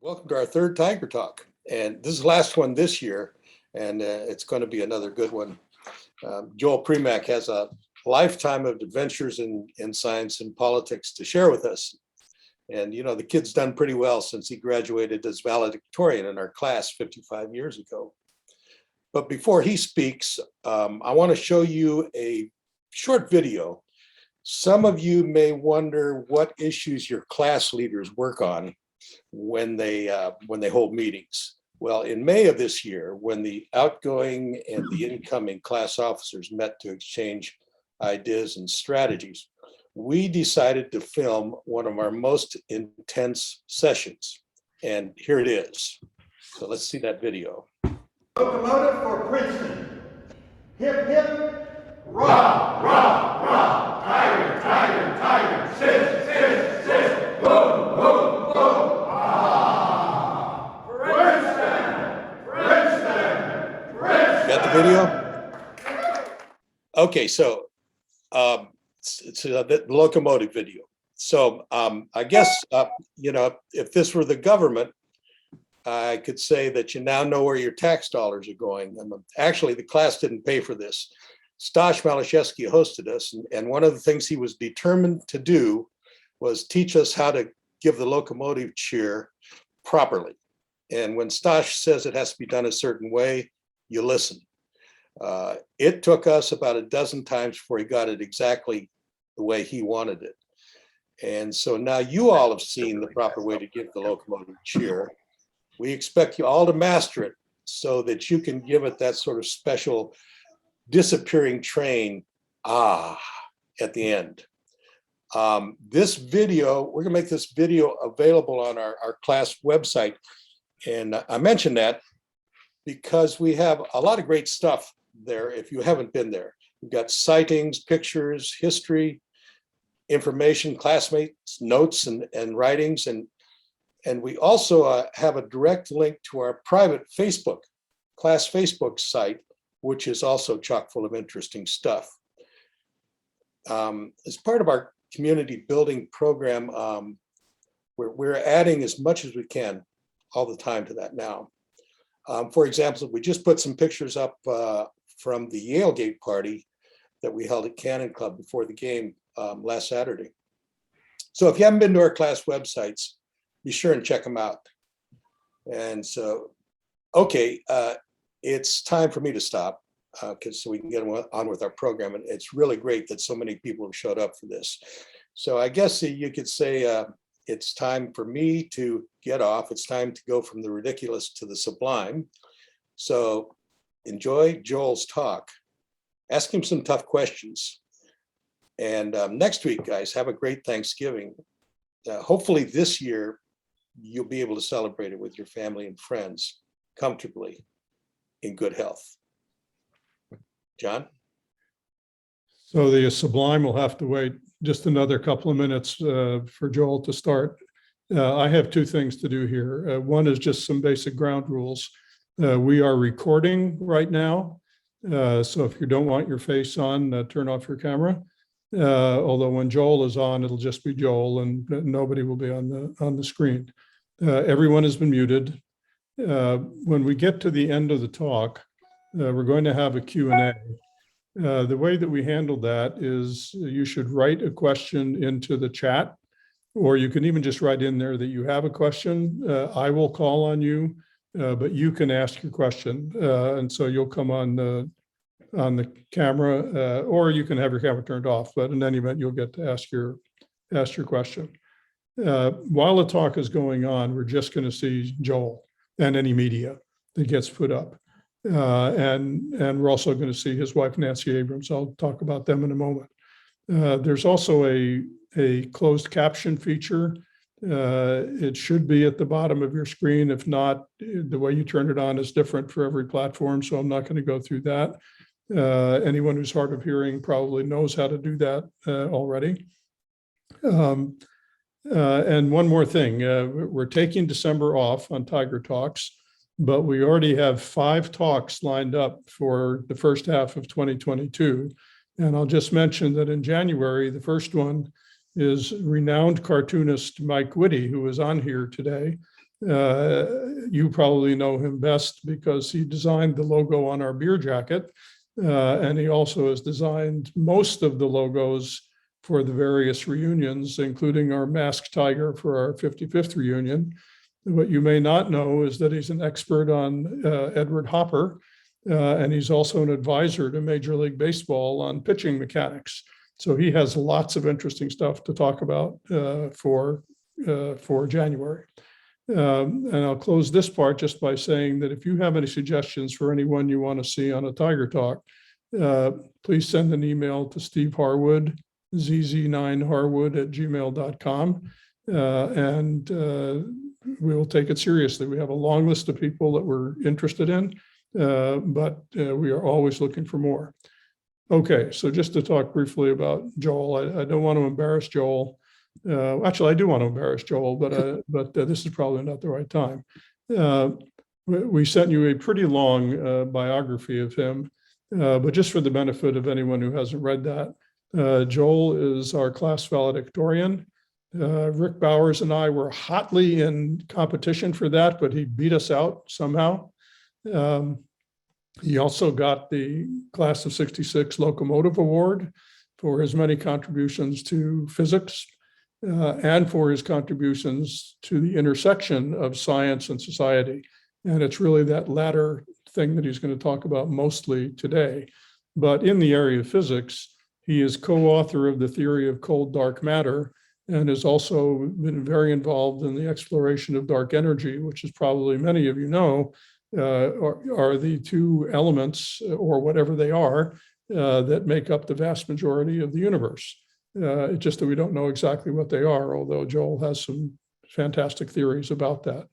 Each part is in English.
Welcome to our third Tiger Talk. And this is the last one this year, and it's going to be another good one. Joel Primack has a lifetime of adventures in science and politics to share with us. And, you know, the kid's done pretty well since he graduated as valedictorian in our class 55 years ago. But before he speaks, I want to show you a short video. Some of you may wonder what issues your class leaders work on when they hold meetings. Well, in May of this year, when the outgoing and the incoming class officers met to exchange ideas and strategies, we decided to film one of our most intense sessions. And here it is. So let's see that video. Locomotive for Princeton. Hip, hip, rah, rah, rah. Tiger, tiger, tiger. Sis, sis, sis. Boom, boom, boom. Ah. Princeton, Princeton, Princeton. Got the video? Okay, so it's the locomotive video. So I guess, you know, if this were the government, I could say that you now know where your tax dollars are going. And actually, the class didn't pay for this. Stash Malashevsky hosted us, and one of the things he was determined to do was teach us how to give the locomotive cheer properly. And when Stash says it has to be done a certain way, you listen. It took us about a dozen times before he got it exactly the way he wanted it. And so now you all have seen the proper way to give the locomotive cheer. We expect you all to master it so that you can give it that sort of special disappearing train, at the end. This video, we're gonna make this video available on our class website. And I mention that because we have a lot of great stuff there if you haven't been there. We've got sightings, pictures, history, information, classmates, notes and writings. And we also have a direct link to our private Facebook, class Facebook site, which is also chock full of interesting stuff. As part of our community building program, we're adding as much as we can all the time to that now. For example, we just put some pictures up from the Yale Gate party that we held at Cannon Club before the game last Saturday. So if you haven't been to our class websites, be sure and check them out. And so, okay, it's time for me to stop so we can get on with our program. And it's really great that so many people have showed up for this. So I guess you could say it's time for me to get off. It's time to go from the ridiculous to the sublime. So enjoy Joel's talk. Ask him some tough questions. And next week, guys, have a great Thanksgiving. Hopefully this year, you'll be able to celebrate it with your family and friends comfortably in good health. John? So the sublime will have to wait just another couple of minutes for Joel to start. I have two things to do here. One is just some basic ground rules. We are recording right now. So if you don't want your face on, turn off your camera. Although when Joel is on, it'll just be Joel and nobody will be on the screen. Everyone has been muted. When we get to the end of the talk, we're going to have a Q&A. The way that we handle that is you should write a question into the chat, or you can even just write in there that you have a question. I will call on you, but you can ask your question. And so you'll come on the camera, or you can have your camera turned off, but in any event, you'll get to ask your question. While the talk is going on, we're just going to see Joel and any media that gets put up. And we're also going to see his wife, Nancy Abrams. I'll talk about them in a moment. There's also a closed caption feature. It should be at the bottom of your screen. If not, the way you turn it on is different for every platform, so I'm not going to go through that. Anyone who's hard of hearing probably knows how to do that already. And one more thing, we're taking December off on Tiger Talks, but we already have 5 talks lined up for the first half of 2022. And I'll just mention that in January, the first one is renowned cartoonist Mike Witte, who is on here today. You probably know him best because he designed the logo on our beer jacket. And he also has designed most of the logos for the various reunions, including our masked tiger for our 55th reunion. What you may not know is that he's an expert on Edward Hopper, and he's also an advisor to Major League Baseball on pitching mechanics. So he has lots of interesting stuff to talk about for January. And I'll close this part just by saying that if you have any suggestions for anyone you want to see on a Tiger Talk, please send an email to Steve Harwood, zz9harwood@gmail.com, and we will take it seriously. We have a long list of people that we're interested in, but we are always looking for more. Okay, so just to talk briefly about Joel, I don't want to embarrass Joel. Actually, I do want to embarrass Joel, but this is probably not the right time. We sent you a pretty long biography of him, but just for the benefit of anyone who hasn't read that, Joel is our class valedictorian. Rick Bowers and I were hotly in competition for that, but he beat us out somehow. He also got the class of '66 Locomotive Award for his many contributions to physics and for his contributions to the intersection of science and society. And it's really that latter thing that he's going to talk about mostly today. But in the area of physics, he is co-author of the theory of cold dark matter and has also been very involved in the exploration of dark energy, which is probably many of you know, are the two elements or whatever they are that make up the vast majority of the universe. It's just that we don't know exactly what they are, although Joel has some fantastic theories about that.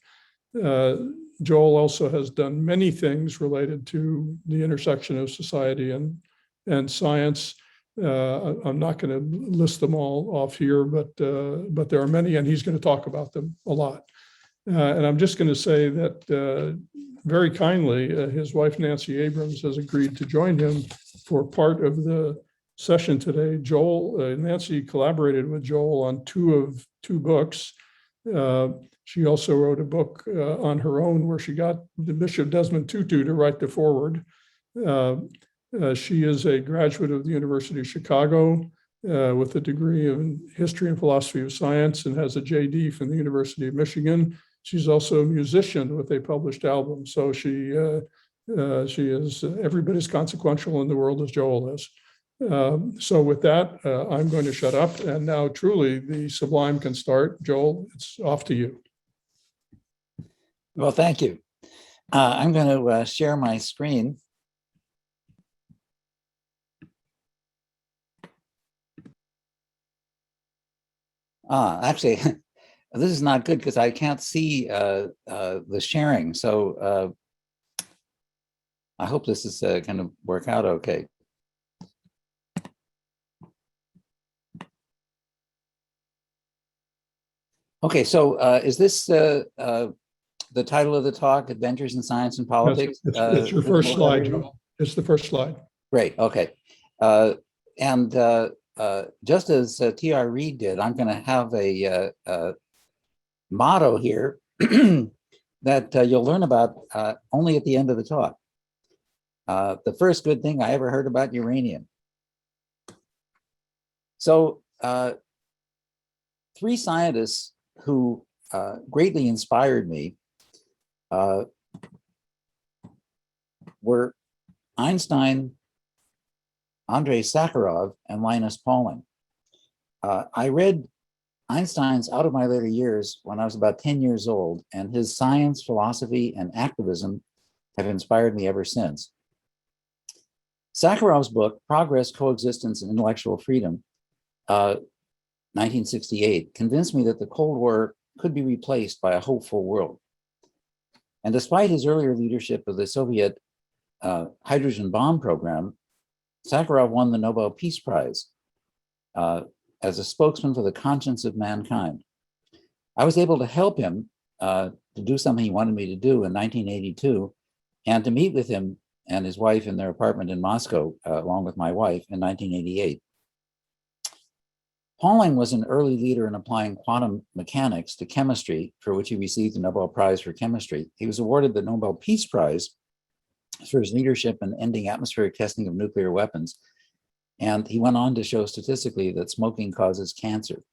Joel also has done many things related to the intersection of society and science. I'm not going to list them all off here, but there are many, and he's going to talk about them a lot. And I'm just going to say that very kindly, his wife, Nancy Abrams, has agreed to join him for part of the session today. Nancy collaborated with Joel on two books. She also wrote a book on her own where she got the Bishop Desmond Tutu to write the foreword. She is a graduate of the University of Chicago with a degree in history and philosophy of science and has a JD from the University of Michigan. She's also a musician with a published album. So she is every bit as consequential in the world as Joel is. So with that, I'm going to shut up. And now truly the sublime can start. Joel, it's off to you. Well, thank you. I'm going to share my screen. Actually, this is not good because I can't see the sharing. So I hope this is going to work out okay. Okay, so is this the title of the talk, Adventures in Science and Politics? It's your first slide, Joel. It's the first slide. Great, okay. And just as T.R. Reid did, I'm going to have a motto here that you'll learn about only at the end of the talk. The first good thing I ever heard about uranium. So three scientists who greatly inspired me were Einstein, Andrei Sakharov, and Linus Pauling. I read Einstein's Out of My Later Years when I was about 10 years old, and his science, philosophy, and activism have inspired me ever since. Sakharov's book, Progress, Coexistence, and Intellectual Freedom, 1968, convinced me that the Cold War could be replaced by a hopeful world. And despite his earlier leadership of the Soviet hydrogen bomb program, Sakharov won the Nobel Peace Prize as a spokesman for the conscience of mankind. I was able to help him to do something he wanted me to do in 1982 and to meet with him and his wife in their apartment in Moscow, along with my wife, in 1988. Pauling was an early leader in applying quantum mechanics to chemistry, for which he received the Nobel Prize for Chemistry. He was awarded the Nobel Peace Prize for his leadership in ending atmospheric testing of nuclear weapons. And he went on to show statistically that smoking causes cancer.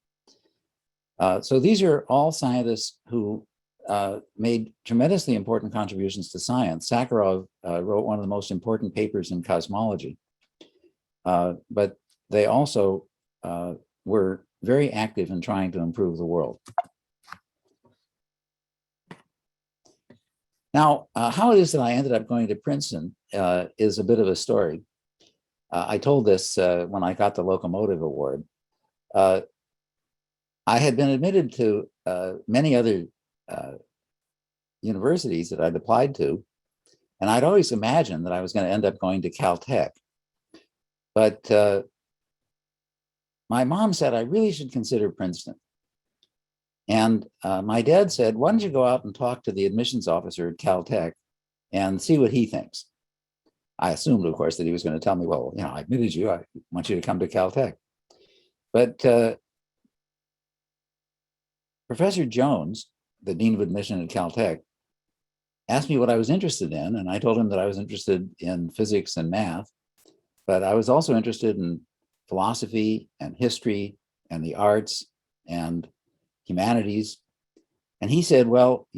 So these are all scientists who made tremendously important contributions to science. Sakharov wrote one of the most important papers in cosmology, but they also were very active in trying to improve the world. Now, how it is that I ended up going to Princeton is a bit of a story. I told this when I got the Locomotive Award. I had been admitted to many other universities that I'd applied to, and I'd always imagined that I was going to end up going to Caltech. But my mom said I really should consider Princeton. And my dad said, why don't you go out and talk to the admissions officer at Caltech and see what he thinks? I assumed, of course, that he was going to tell me, well, I admitted you, I want you to come to Caltech. But Professor Jones, the dean of admission at Caltech, asked me what I was interested in, and I told him that I was interested in physics and math, but I was also interested in philosophy and history and the arts and humanities. And he said, well,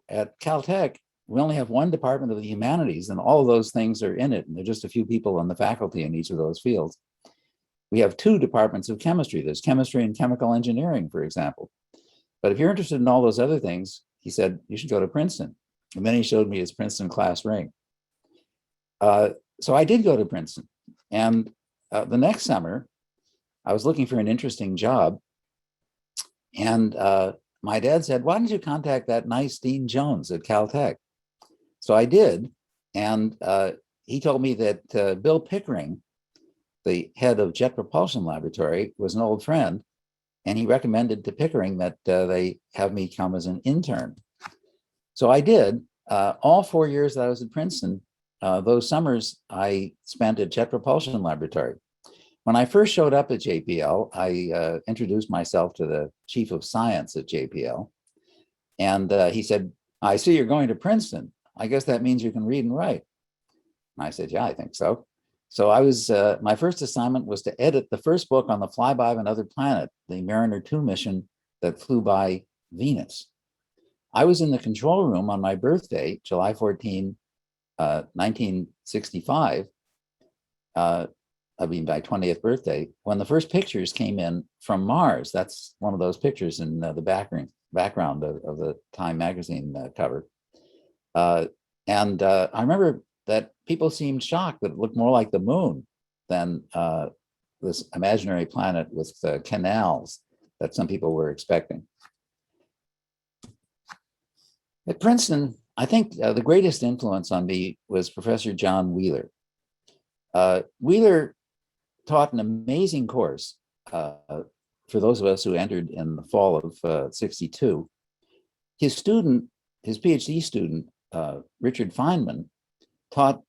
at Caltech, we only have one department of the humanities, and all of those things are in it, and there are just a few people on the faculty in each of those fields. We have two departments of chemistry. There's chemistry and chemical engineering, for example. But if you're interested in all those other things, he said, you should go to Princeton. And then he showed me his Princeton class ring. So I did go to Princeton. And the next summer, I was looking for an interesting job. And my dad said, why don't you contact that nice Dean Jones at Caltech? So I did. And he told me that Bill Pickering, the head of Jet Propulsion Laboratory, was an old friend. And he recommended to Pickering that they have me come as an intern. So I did. All 4 years that I was at Princeton, those summers I spent at Jet Propulsion Laboratory. When I first showed up at JPL, I introduced myself to the chief of science at JPL. And he said, I see you're going to Princeton. I guess that means you can read and write. And I said, yeah, I think so. So I was, my first assignment was to edit the first book on the flyby of another planet, the Mariner 2 mission that flew by Venus. I was in the control room on my birthday, July 14, 1965, my 20th birthday, when the first pictures came in from Mars. That's one of those pictures in the background of the Time magazine cover. And I remember that people seemed shocked that it looked more like the moon than this imaginary planet with canals that some people were expecting. At Princeton, I think the greatest influence on me was Professor John Wheeler. Wheeler taught an amazing course for those of us who entered in the fall of '62. His PhD student, Richard Feynman, taught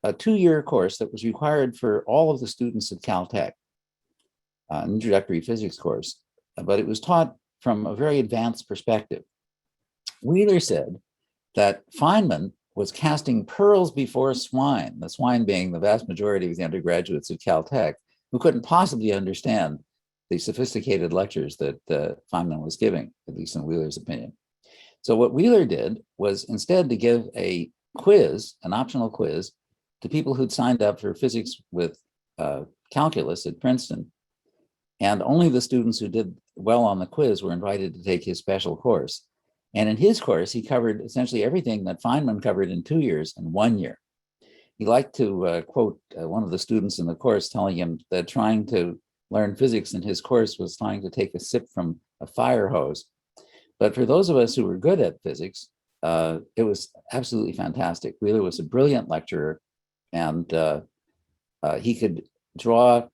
a 2-year course that was required for all of the students at Caltech, an introductory physics course, but it was taught from a very advanced perspective. Wheeler said that Feynman was casting pearls before swine, the swine being the vast majority of the undergraduates at Caltech, who couldn't possibly understand the sophisticated lectures that Feynman was giving, at least in Wheeler's opinion. So what Wheeler did was, instead, to give a quiz, an optional quiz, to people who'd signed up for physics with calculus at Princeton. And only the students who did well on the quiz were invited to take his special course. And in his course, he covered essentially everything that Feynman covered in 2 years in 1 year. He liked to quote one of the students in the course telling him that trying to learn physics in his course was trying to take a sip from a fire hose. But for those of us who were good at physics, it was absolutely fantastic. Wheeler was a brilliant lecturer, and he could draw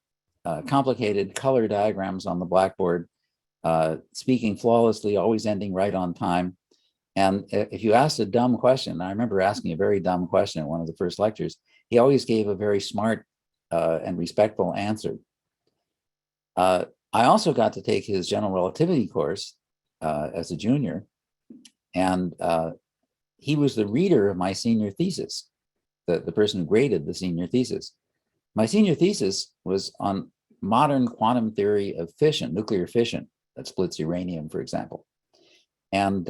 complicated color diagrams on the blackboard, speaking flawlessly, always ending right on time. And if you asked a dumb question, I remember asking a very dumb question in one of the first lectures, he always gave a very smart and respectful answer. I also got to take his general relativity course as a junior, and he was the reader of my senior thesis, the person who graded the senior thesis. My senior thesis was on modern quantum theory of fission, nuclear fission, that splits uranium, for example. And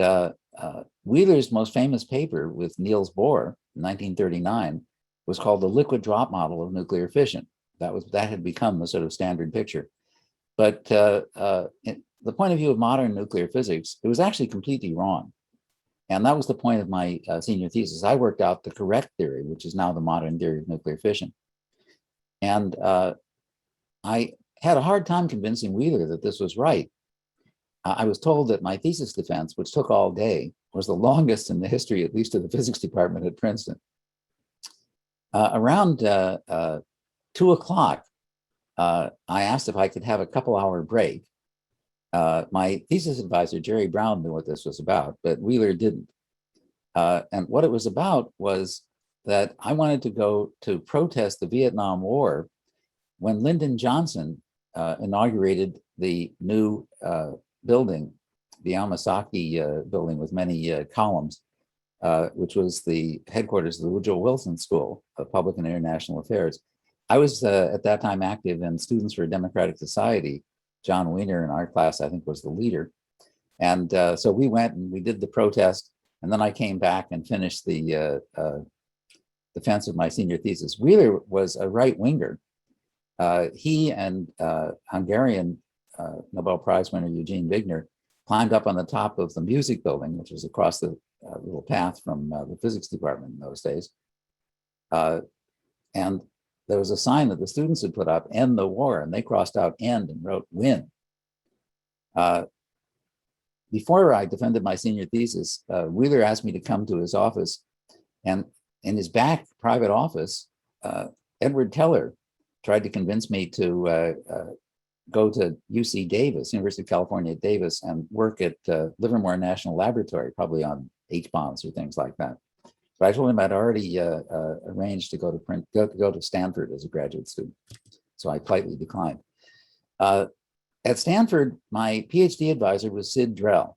Wheeler's most famous paper with Niels Bohr in 1939 was called the liquid drop model of nuclear fission. That had become the sort of standard picture. But the point of view of modern nuclear physics, it was actually completely wrong. And that was the point of my senior thesis. I worked out the correct theory, which is now the modern theory of nuclear fission. And I had a hard time convincing Wheeler that this was right. I was told that my thesis defense, which took all day, was the longest in the history, at least of the physics department at Princeton. Around 2 o'clock, I asked if I could have a couple-hour break. My thesis advisor, Jerry Brown, knew what this was about, but Wheeler didn't. And what it was about was that I wanted to go to protest the Vietnam War when Lyndon Johnson inaugurated the new building, the Almasaki building with many columns, which was the headquarters of the Woodrow Wilson School of Public and International Affairs. I was at that time active in Students for a Democratic Society. John Wiener in our class, I think, was the leader. And so we went and we did the protest, and then I came back and finished the defense of my senior thesis. Wheeler was a right-winger. He and Hungarian Nobel Prize winner Eugene Wigner climbed up on the top of the music building, which was across the little path from the physics department in those days. And there was a sign that the students had put up, "End the war," and they crossed out "end" and wrote "win." Before I defended my senior thesis, Wheeler asked me to come to his office, and in his back private office, Edward Teller tried to convince me to go to UC Davis, University of California at Davis, and work at Livermore National Laboratory, probably on H-bombs or things like that. But I told him I'd already arranged to go to Stanford as a graduate student, so I politely declined. At Stanford, my PhD advisor was Sid Drell.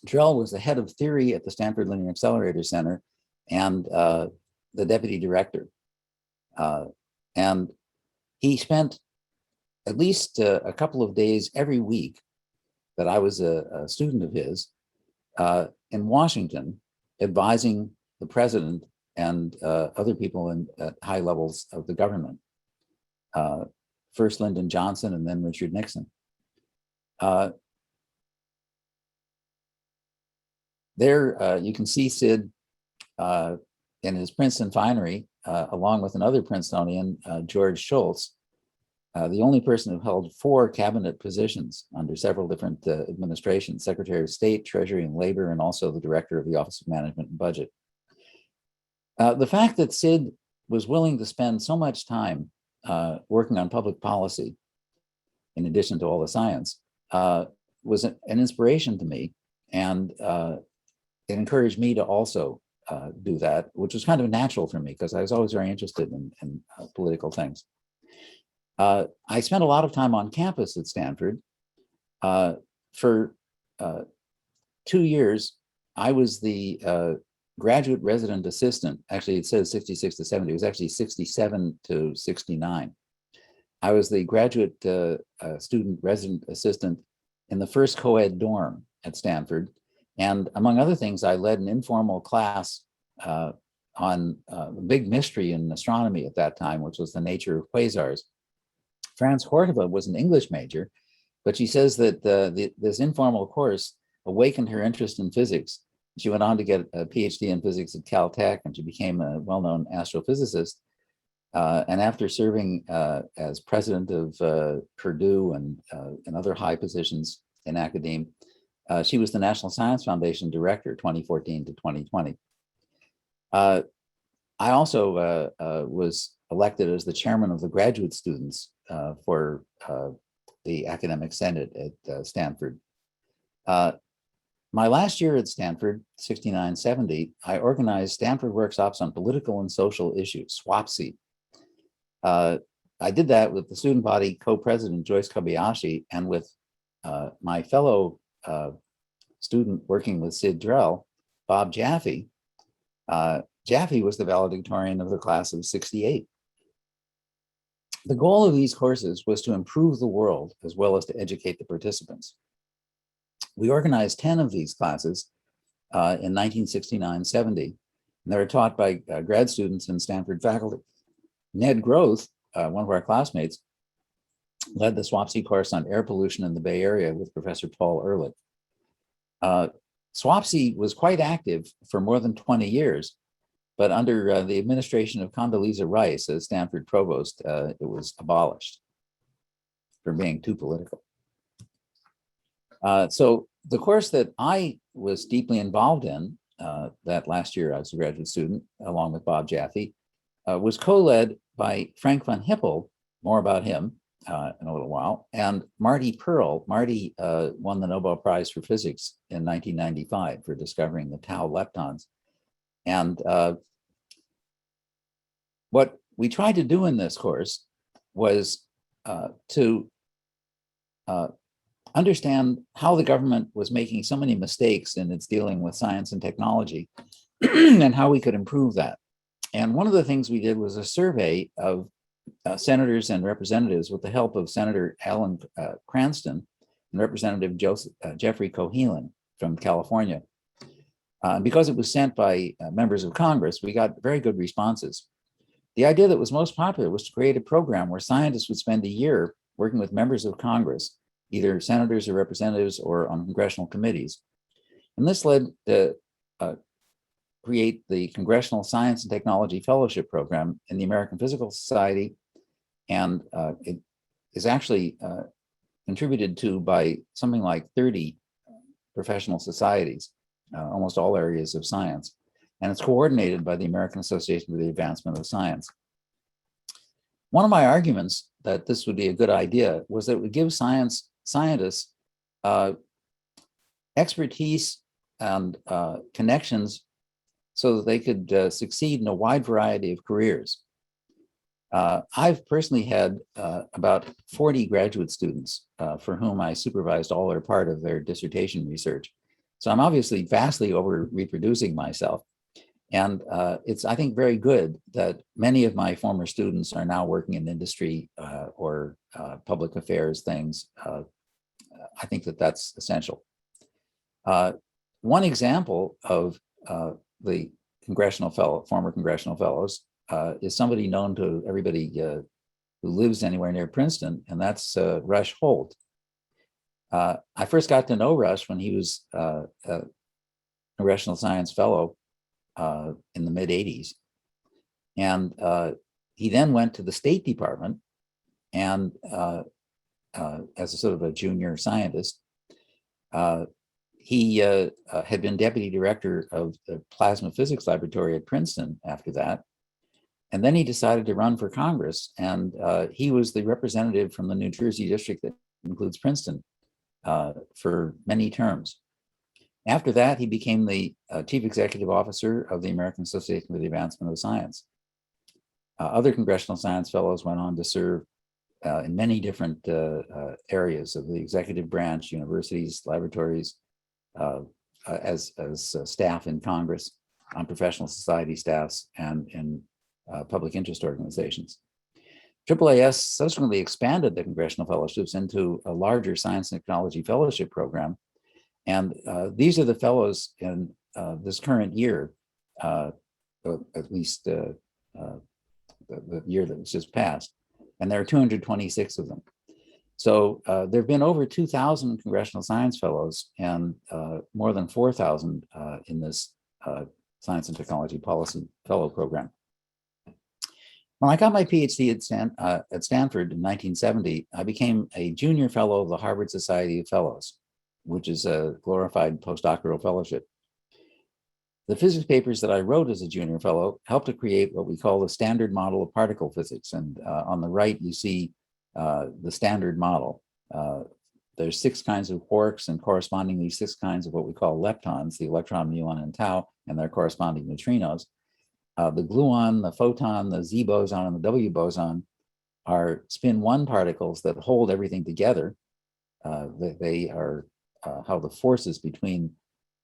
Drell was the head of theory at the Stanford Linear Accelerator Center and the deputy director. And he spent at least a couple of days every week that I was a student of his in Washington, advising the president and other people at high levels of the government. First Lyndon Johnson and then Richard Nixon. There you can see Sid in his Princeton finery, along with another Princetonian, George Shultz, the only person who held 4 cabinet positions under several different administrations: Secretary of State, Treasury and Labor, and also the director of the Office of Management and Budget. The fact that Sid was willing to spend so much time working on public policy, in addition to all the science, was an inspiration to me, and it encouraged me to also do that, which was kind of natural for me because I was always very interested in political things. I spent a lot of time on campus at Stanford. For 2 years, I was the graduate resident assistant. Actually, it says 66 to 70. It was actually 67 to 69. I was the graduate student resident assistant in the first co-ed dorm at Stanford. And among other things, I led an informal class on the big mystery in astronomy at that time, which was the nature of quasars. Franz Horteva was an English major, but she says that this informal course awakened her interest in physics. She went on to get a PhD in physics at Caltech, and she became a well-known astrophysicist. And after serving as president of Purdue and other high positions in academia, she was the National Science Foundation director, 2014 to 2020. I also was elected as the chairman of the graduate students for the academic senate at Stanford. My last year at Stanford, 69-70, I organized Stanford workshops on political and social issues, SWAPSI. I did that with the student body co-president, Joyce Kobayashi, and with my fellow student working with Sid Drell, Bob Jaffe. Jaffe was the valedictorian of the class of '68. The goal of these courses was to improve the world as well as to educate the participants. We organized 10 of these classes in 1969-70, and they were taught by grad students and Stanford faculty. Ned Groth, one of our classmates, led the SWAPC course on air pollution in the Bay Area with Professor Paul Ehrlich. SWAPC was quite active for more than 20 years, but under the administration of Condoleezza Rice as Stanford provost, it was abolished for being too political. So the course that I was deeply involved in that last year I was a graduate student, along with Bob Jaffe, was co-led by Frank von Hippel, more about him in a little while, and Marty Pearl. Marty won the Nobel Prize for Physics in 1995 for discovering the tau leptons. And what we tried to do in this course was to understand how the government was making so many mistakes in its dealing with science and technology and how we could improve that. And one of the things we did was a survey of senators and representatives with the help of Senator Alan Cranston and Representative Jeffrey Cohelan from California. Because it was sent by members of Congress, we got very good responses. The idea that was most popular was to create a program where scientists would spend a year working with members of Congress, either senators or representatives or on congressional committees. And this led to create the Congressional Science and Technology Fellowship Program in the American Physical Society. And it is actually contributed to by something like 30 professional societies, almost all areas of science. And it's coordinated by the American Association for the Advancement of Science. One of my arguments that this would be a good idea was that it would give scientists expertise and connections so that they could succeed in a wide variety of careers. I've personally had about 40 graduate students for whom I supervised all or part of their dissertation research. So I'm obviously vastly over reproducing myself. And it's, I think, very good that many of my former students are now working in industry or public affairs things. I think that that's essential. One example of the former congressional fellows is somebody known to everybody who lives anywhere near Princeton, and that's Rush Holt. I first got to know Rush when he was a Congressional Science Fellow in the mid-'80s. And he then went to the State Department and as a sort of a junior scientist, he had been deputy director of the plasma physics laboratory at Princeton after that. And then he decided to run for Congress, and he was the representative from the New Jersey district that includes Princeton for many terms. After that, he became the chief executive officer of the American Association for the Advancement of Science. Other congressional science fellows went on to serve in many different areas of the executive branch, universities, laboratories, as staff in Congress, on professional society staffs, and in public interest organizations. AAAS subsequently expanded the congressional fellowships into a larger science and technology fellowship program. And these are the fellows in this current year, at least the year that was just passed. And there are 226 of them. So there have been over 2,000 congressional science fellows and more than 4,000 in this Science and Technology Policy Fellow Program. When I got my PhD at Stanford in 1970, I became a junior fellow of the Harvard Society of Fellows, which is a glorified postdoctoral fellowship. The physics papers that I wrote as a junior fellow helped to create what we call the standard model of particle physics. And on the right, you see the standard model. There's 6 kinds of quarks and correspondingly 6 kinds of what we call leptons, the electron, muon, and tau, and their corresponding neutrinos. The gluon, the photon, the Z boson, and the W boson are spin 1 particles that hold everything together. They are how the forces between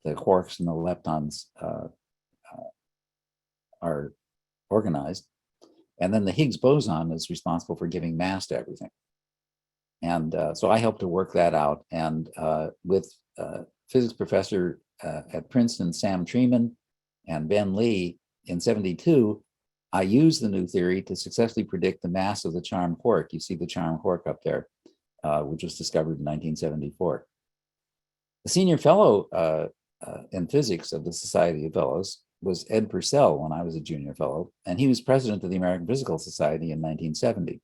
the quarks and the leptons are organized. And then the Higgs boson is responsible for giving mass to everything. And so I helped to work that out. And with physics professor at Princeton, Sam Treman, and Ben Lee in '72, I used the new theory to successfully predict the mass of the charm quark. You see the charm quark up there, which was discovered in 1974. The senior fellow in physics of the Society of Fellows was Ed Purcell when I was a junior fellow, and he was president of the American Physical Society in 1970.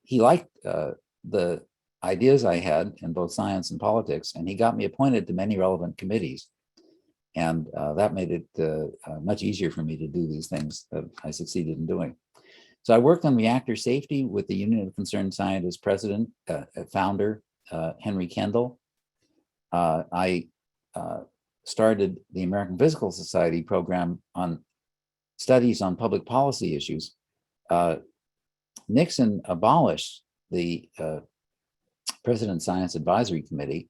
He liked the ideas I had in both science and politics, and he got me appointed to many relevant committees. And that made it much easier for me to do these things that I succeeded in doing. So I worked on reactor safety with the Union of Concerned Scientists president, founder, Henry Kendall. I started the American Physical Society program on studies on public policy issues. Nixon abolished the President's Science Advisory Committee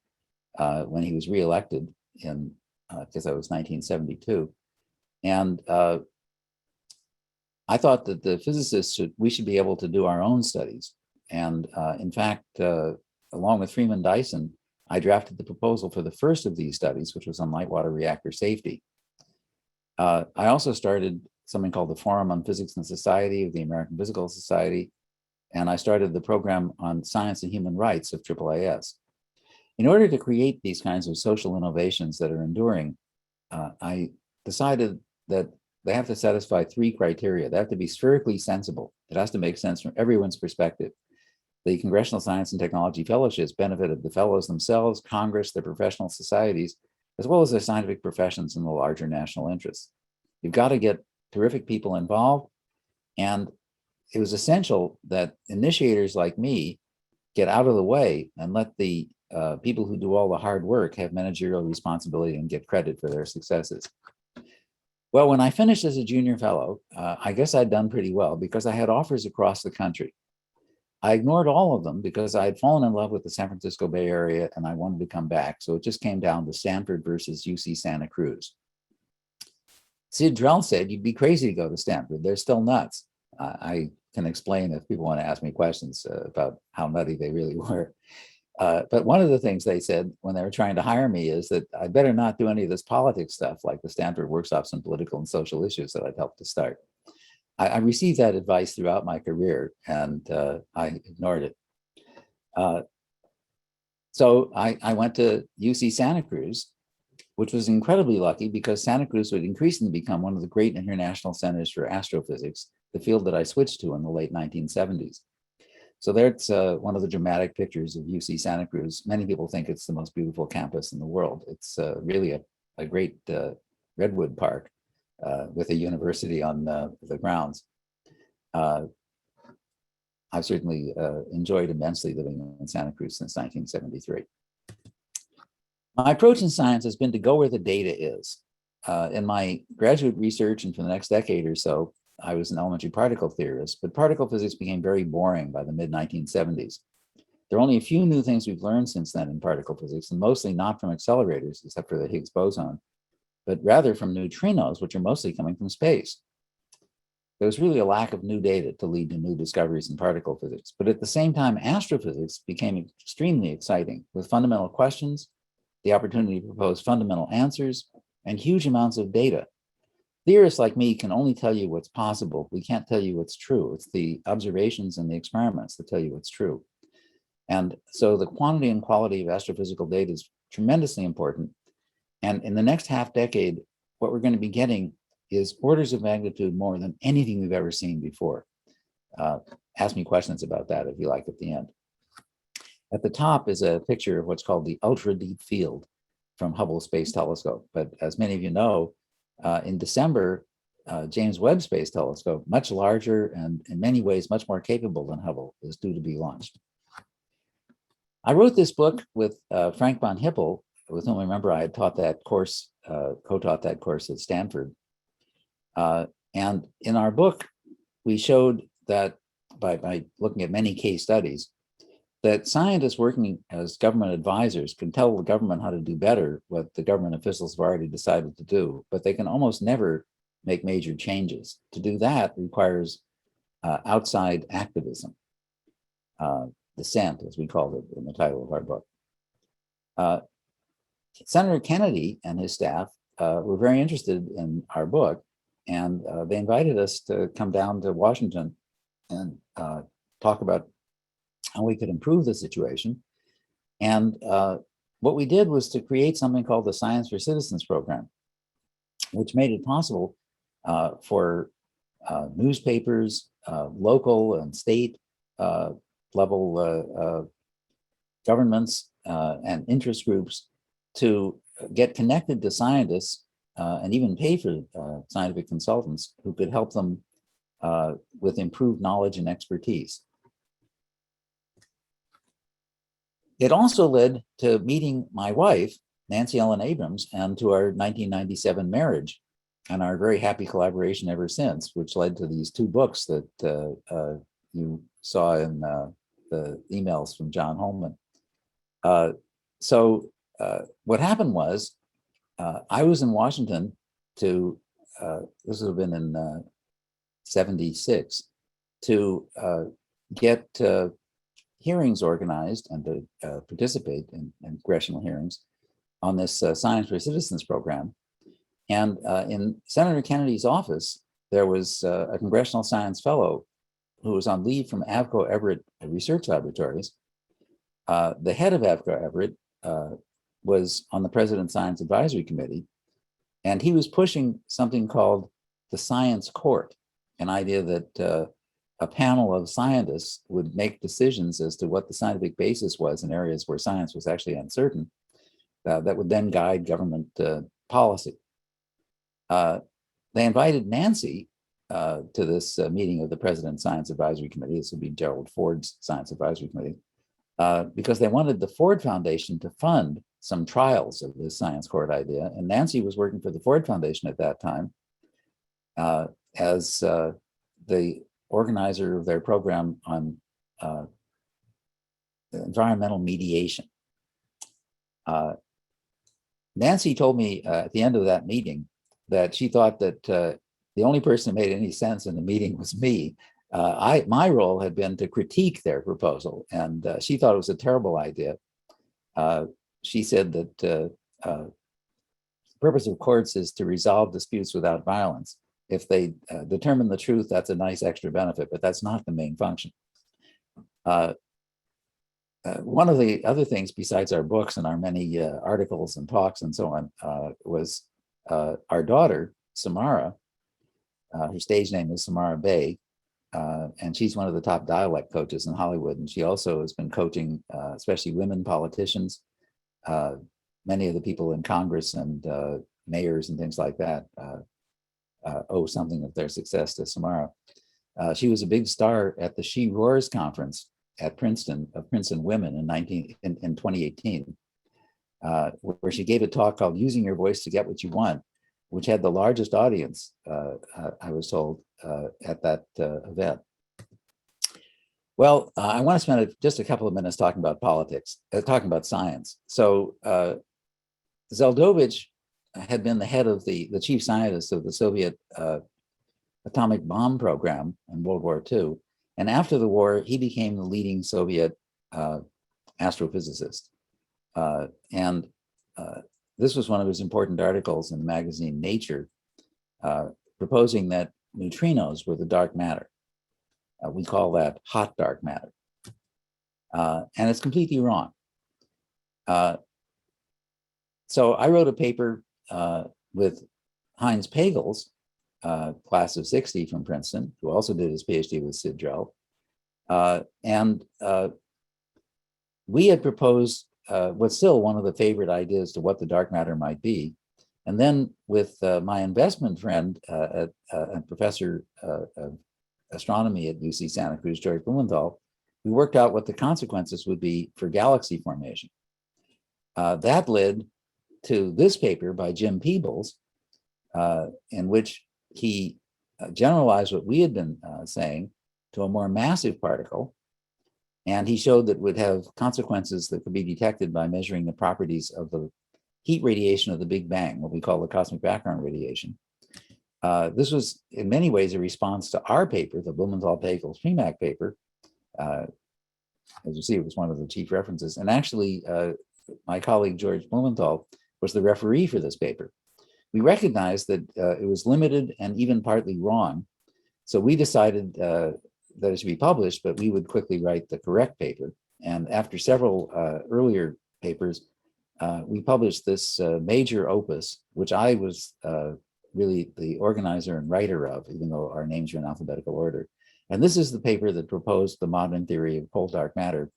when he was reelected in, because that was 1972. And I thought that the physicists we should be able to do our own studies. And in fact, along with Freeman Dyson, I drafted the proposal for the first of these studies, which was on light water reactor safety. I also started something called the Forum on Physics and Society of the American Physical Society, and I started the program on science and human rights of AAAS. In order to create these kinds of social innovations that are enduring, I decided that they have to satisfy 3 criteria. They have to be spherically sensible. It has to make sense from everyone's perspective. The Congressional Science and Technology Fellowships benefited the fellows themselves, Congress, their professional societies, as well as their scientific professions and the larger national interests. You've got to get terrific people involved. And it was essential that initiators like me get out of the way and let the people who do all the hard work have managerial responsibility and get credit for their successes. Well, when I finished as a junior fellow, I guess I'd done pretty well because I had offers across the country. I ignored all of them because I had fallen in love with the San Francisco Bay Area and I wanted to come back. So it just came down to Stanford versus UC Santa Cruz. Sid Drell said, "You'd be crazy to go to Stanford. They're still nuts." I can explain if people want to ask me questions about how nutty they really were. But one of the things they said when they were trying to hire me is that I better not do any of this politics stuff like the Stanford workshops on political and social issues that I'd helped to start. I received that advice throughout my career and I ignored it. So I went to UC Santa Cruz, which was incredibly lucky because Santa Cruz would increasingly become one of the great international centers for astrophysics, the field that I switched to in the late 1970s. So there's one of the dramatic pictures of UC Santa Cruz. Many people think it's the most beautiful campus in the world. It's really a great redwood park with a university on the grounds. I've certainly enjoyed immensely living in Santa Cruz since 1973. My approach in science has been to go where the data is. In my graduate research and for the next decade or so, I was an elementary particle theorist, but particle physics became very boring by the mid-1970s. There are only a few new things we've learned since then in particle physics, and mostly not from accelerators, except for the Higgs boson, but rather from neutrinos, which are mostly coming from space. There was really a lack of new data to lead to new discoveries in particle physics, but at the same time, astrophysics became extremely exciting with fundamental questions, the opportunity to propose fundamental answers, and huge amounts of data. Theorists like me can only tell you what's possible. We can't tell you what's true. It's the observations and the experiments that tell you what's true. And so the quantity and quality of astrophysical data is tremendously important. And in the next half decade, what we're going to be getting is orders of magnitude more than anything we've ever seen before. Ask me questions about that if you like at the end. At the top is a picture of what's called the ultra deep field from Hubble Space Telescope. But as many of you know, in December, James Webb Space Telescope, much larger and in many ways much more capable than Hubble, is due to be launched. I wrote this book with Frank von Hippel, with whom I remember I had taught that course, co-taught that course at Stanford. And in our book, we showed that by looking at many case studies, that scientists working as government advisors can tell the government how to do better what the government officials have already decided to do, but they can almost never make major changes. To do that requires outside activism, dissent, as we called it in the title of our book. Senator Kennedy and his staff were very interested in our book, and they invited us to come down to Washington and talk about how we could improve the situation. And what we did was to create something called the Science for Citizens program, which made it possible for newspapers, local and state level governments and interest groups to get connected to scientists and even pay for scientific consultants who could help them with improved knowledge and expertise. It also led to meeting my wife, Nancy Ellen Abrams, and to our 1997 marriage, and our very happy collaboration ever since, which led to these two books that you saw in the emails from John Holman. So what happened was, I was in Washington to, this would have been in 76, to get hearings organized and to participate in congressional hearings on this Science for Citizens program. And in Senator Kennedy's office, there was a congressional science fellow who was on leave from Avco Everett Research Laboratories. The head of Avco Everett was on the President's Science Advisory Committee, and he was pushing something called the Science Court, an idea that a panel of scientists would make decisions as to what the scientific basis was in areas where science was actually uncertain, that would then guide government policy. They invited Nancy to this meeting of the President's Science Advisory Committee. This would be Gerald Ford's Science Advisory Committee, because they wanted the Ford Foundation to fund some trials of this Science Court idea. And Nancy was working for the Ford Foundation at that time as the organizer of their program on environmental mediation. Nancy told me at the end of that meeting that she thought that the only person who made any sense in the meeting was me. My role had been to critique their proposal, and she thought it was a terrible idea. She said that the purpose of courts is to resolve disputes without violence. If they determine the truth, that's a nice extra benefit, but that's not the main function. One of the other things besides our books and our many articles and talks and so on was our daughter, Samara. Her stage name is Samara Bay, and she's one of the top dialect coaches in Hollywood. And she also has been coaching, especially women politicians, many of the people in Congress and mayors and things like that owe something of their success to Samara. She was a big star at the She Roars conference at Princeton, of Princeton Women in 2018, where she gave a talk called Using Your Voice to Get What You Want, which had the largest audience, I was told, at that event. Well, I want to spend just a couple of minutes talking about politics, talking about science. So Zeldovich had been the head of the chief scientist of the Soviet atomic bomb program in World War II. And after the war, he became the leading Soviet astrophysicist. And this was one of his important articles in the magazine Nature, proposing that neutrinos were the dark matter. We call that hot dark matter. And it's completely wrong. So I wrote a paper with Heinz Pagels, class of 60 from Princeton, who also did his PhD with Sid Drell. And we had proposed what's still one of the favorite ideas to what the dark matter might be. And then with my investment friend, a professor of astronomy at UC Santa Cruz, George Blumenthal, we worked out what the consequences would be for galaxy formation. That led to this paper by Jim Peebles, in which he generalized what we had been saying to a more massive particle. And he showed that it would have consequences that could be detected by measuring the properties of the heat radiation of the Big Bang, what we call the cosmic background radiation. This was in many ways a response to our paper, the Blumenthal-Pagels-Primack paper. As you see, it was one of the chief references. And actually, my colleague George Blumenthal was the referee for this paper. We recognized that it was limited and even partly wrong. So we decided that it should be published, but we would quickly write the correct paper. And after several earlier papers, we published this major opus, which I was really the organizer and writer of, even though our names are in alphabetical order. And this is the paper that proposed the modern theory of cold dark matter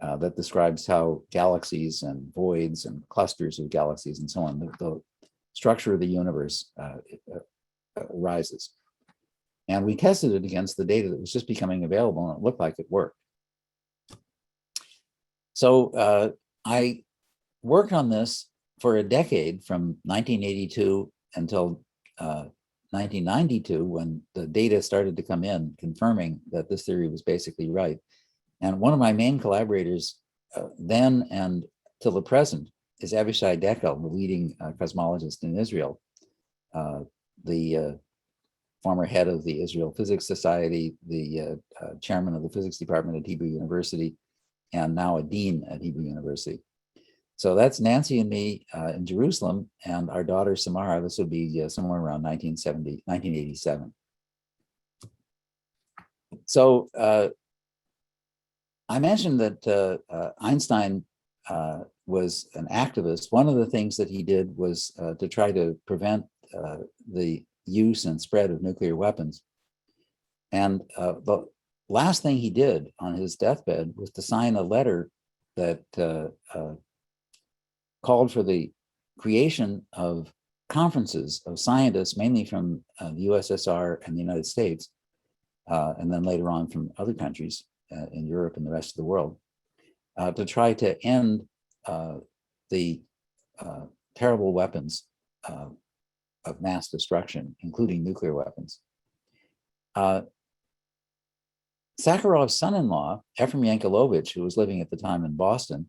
that describes how galaxies and voids and clusters of galaxies and so on, the structure of the universe arises. And we tested it against the data that was just becoming available, and it looked like it worked. So I worked on this for a decade, from 1982 until 1992, when the data started to come in confirming that this theory was basically right. And one of my main collaborators then and till the present is Avishai Dekel, the leading cosmologist in Israel, the former head of the Israel Physics Society, the chairman of the physics department at Hebrew University, and now a dean at Hebrew University. So that's Nancy and me in Jerusalem, and our daughter Samara. This would be somewhere around 1987. So I mentioned that Einstein was an activist. One of the things that he did was to try to prevent the use and spread of nuclear weapons. And the last thing he did on his deathbed was to sign a letter that called for the creation of conferences of scientists, mainly from the USSR and the United States, and then later on from other countries in Europe and the rest of the world, to try to end the terrible weapons of mass destruction, including nuclear weapons. Sakharov's son-in-law, Efrem Yankelovich, who was living at the time in Boston,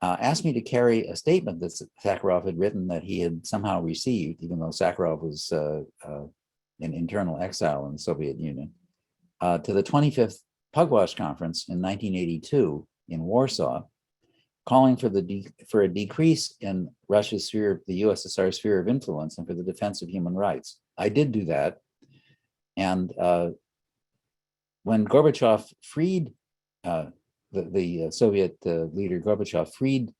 asked me to carry a statement that Sakharov had written that he had somehow received, even though Sakharov was in internal exile in the Soviet Union, to the 25th Pugwash Conference in 1982 in Warsaw, calling for a decrease in Russia's sphere, the USSR sphere of influence, and for the defense of human rights. I did do that. And when Gorbachev freed, the Soviet leader Gorbachev freed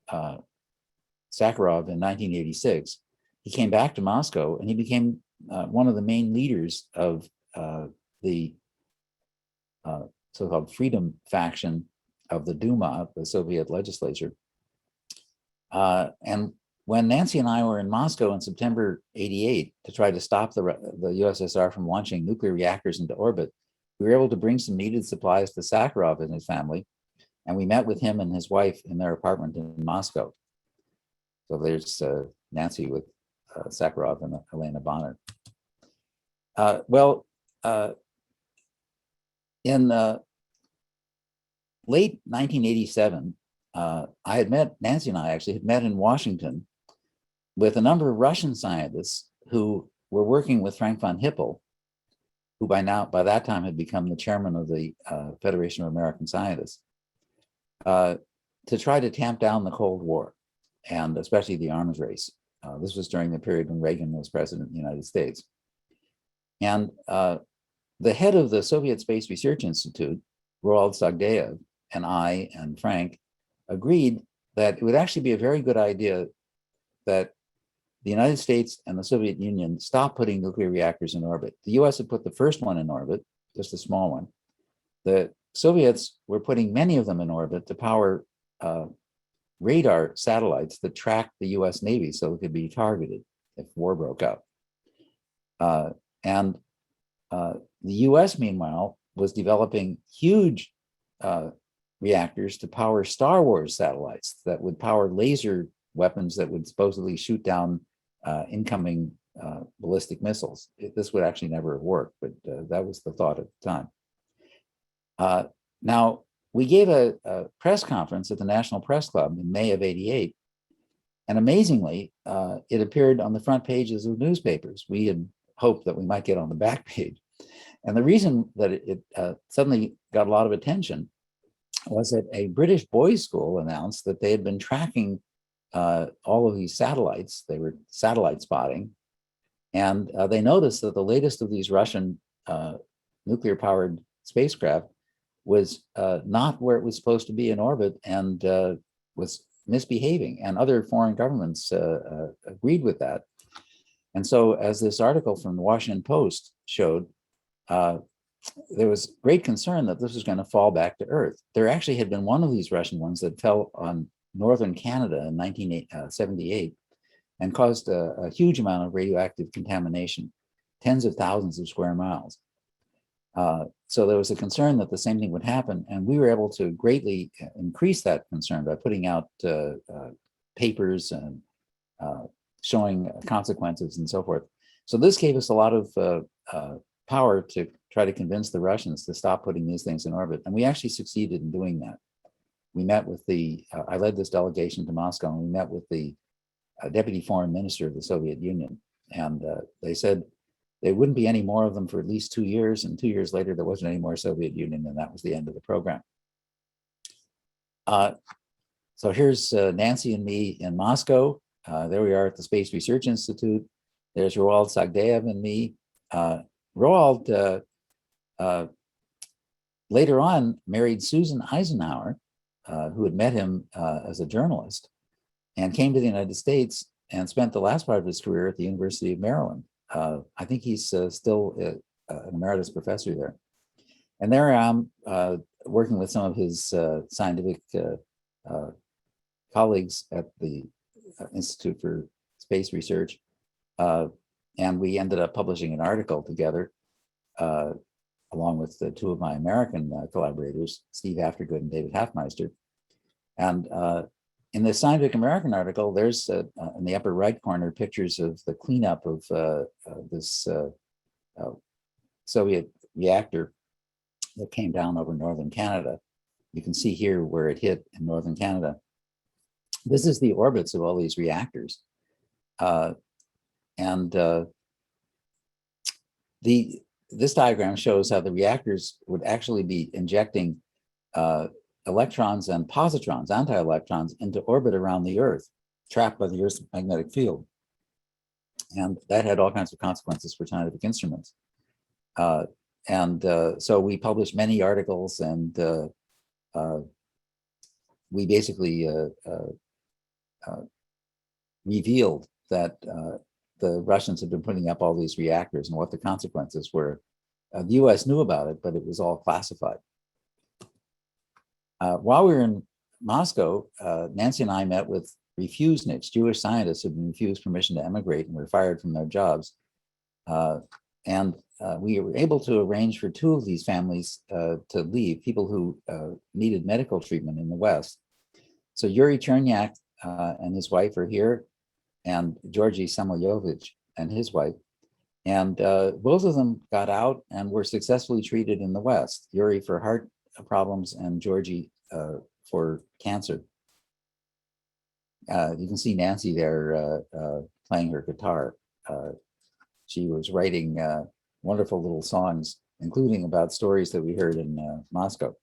Sakharov in 1986, he came back to Moscow and he became one of the main leaders of the so-called Freedom Faction of the Duma, the Soviet legislature. And when Nancy and I were in Moscow in September '88 to try to stop the USSR from launching nuclear reactors into orbit, we were able to bring some needed supplies to Sakharov and his family, and we met with him and his wife in their apartment in Moscow. So there's Nancy with Sakharov and Helena Bonner. In late 1987, Nancy and I actually had met in Washington with a number of Russian scientists who were working with Frank von Hippel, who by that time had become the chairman of the Federation of American Scientists, to try to tamp down the Cold War, and especially the arms race. This was during the period when Reagan was president of the United States. And the head of the Soviet Space Research Institute, Roald Sagdayev, and I and Frank agreed that it would actually be a very good idea that the United States and the Soviet Union stop putting nuclear reactors in orbit. The US had put the first one in orbit, just a small one. The Soviets were putting many of them in orbit to power radar satellites that tracked the US Navy so it could be targeted if war broke out. And the US, meanwhile, was developing huge reactors to power Star Wars satellites that would power laser weapons that would supposedly shoot down incoming ballistic missiles. This would actually never have worked, but that was the thought at the time. Now, we gave a press conference at the National Press Club in May of '88. And amazingly, it appeared on the front pages of newspapers. We had hoped that we might get on the back page. And the reason that it suddenly got a lot of attention was that a British boys' school announced that they had been tracking all of these satellites. They were satellite spotting. And they noticed that the latest of these Russian nuclear-powered spacecraft was not where it was supposed to be in orbit and was misbehaving. And other foreign governments agreed with that. And so, as this article from the Washington Post showed, there was great concern that this was going to fall back to Earth. There actually had been one of these Russian ones that fell on northern Canada in 1978 and caused a huge amount of radioactive contamination, tens of thousands of square miles. So there was a concern that the same thing would happen, and we were able to greatly increase that concern by putting out papers and showing consequences and so forth. So this gave us a lot of power to try to convince the Russians to stop putting these things in orbit, and we actually succeeded in doing that. We met with I led this delegation to Moscow, and we met with the deputy foreign minister of the Soviet Union, and they said there wouldn't be any more of them for at least 2 years, and 2 years later there wasn't any more Soviet Union, and that was the end of the program. So here's Nancy and me in Moscow. There we are at the Space Research Institute. There's Roald Sagdayev and me. Roald later on married Susan Eisenhower, who had met him as a journalist, and came to the United States and spent the last part of his career at the University of Maryland. I think he's still an emeritus professor there. And there I am working with some of his scientific colleagues at the Institute for Space Research. And we ended up publishing an article together, along with the two of my American collaborators, Steve Aftergood and David Hafmeister. And in the Scientific American article, there's in the upper right corner pictures of the cleanup of this Soviet reactor that came down over northern Canada. You can see here where it hit in northern Canada. This is the orbits of all these reactors. This diagram shows how the reactors would actually be injecting electrons and positrons, anti-electrons, into orbit around the Earth, trapped by the Earth's magnetic field. And that had all kinds of consequences for scientific instruments. So we published many articles, and we basically revealed that the Russians had been putting up all these reactors and what the consequences were. The US knew about it, but it was all classified. While we were in Moscow, Nancy and I met with refuseniks, Jewish scientists who had been refused permission to emigrate and were fired from their jobs. We were able to arrange for two of these families to leave, people who needed medical treatment in the West. So Yuri Chernyak and his wife are here, and Georgy Samoylovich and his wife. And both of them got out and were successfully treated in the West, Yuri for heart problems and Georgie for cancer. You can see Nancy there playing her guitar. She was writing wonderful little songs, including about stories that we heard in Moscow.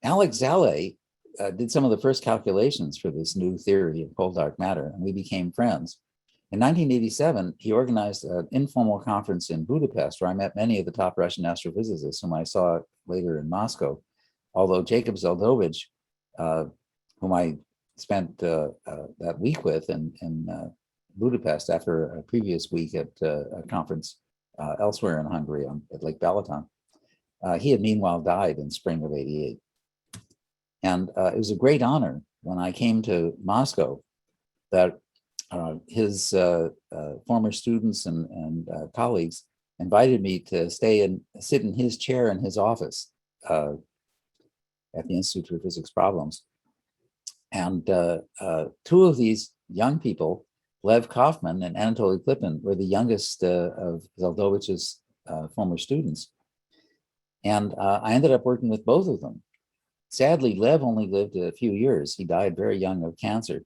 Alex Zale did some of the first calculations for this new theory of cold dark matter, and we became friends. In 1987, he organized an informal conference in Budapest, where I met many of the top Russian astrophysicists whom I saw later in Moscow. Although Jacob Zeldovich, whom I spent that week with in Budapest after a previous week at a conference elsewhere in Hungary at Lake Balaton, he had meanwhile died in spring of '88. And it was a great honor when I came to Moscow that his former students and colleagues invited me to stay and sit in his chair in his office at the Institute for Physics Problems. And two of these young people, Lev Kaufman and Anatoly Klipin, were the youngest of Zeldovich's former students. And I ended up working with both of them. Sadly, Lev only lived a few years. He died very young of cancer.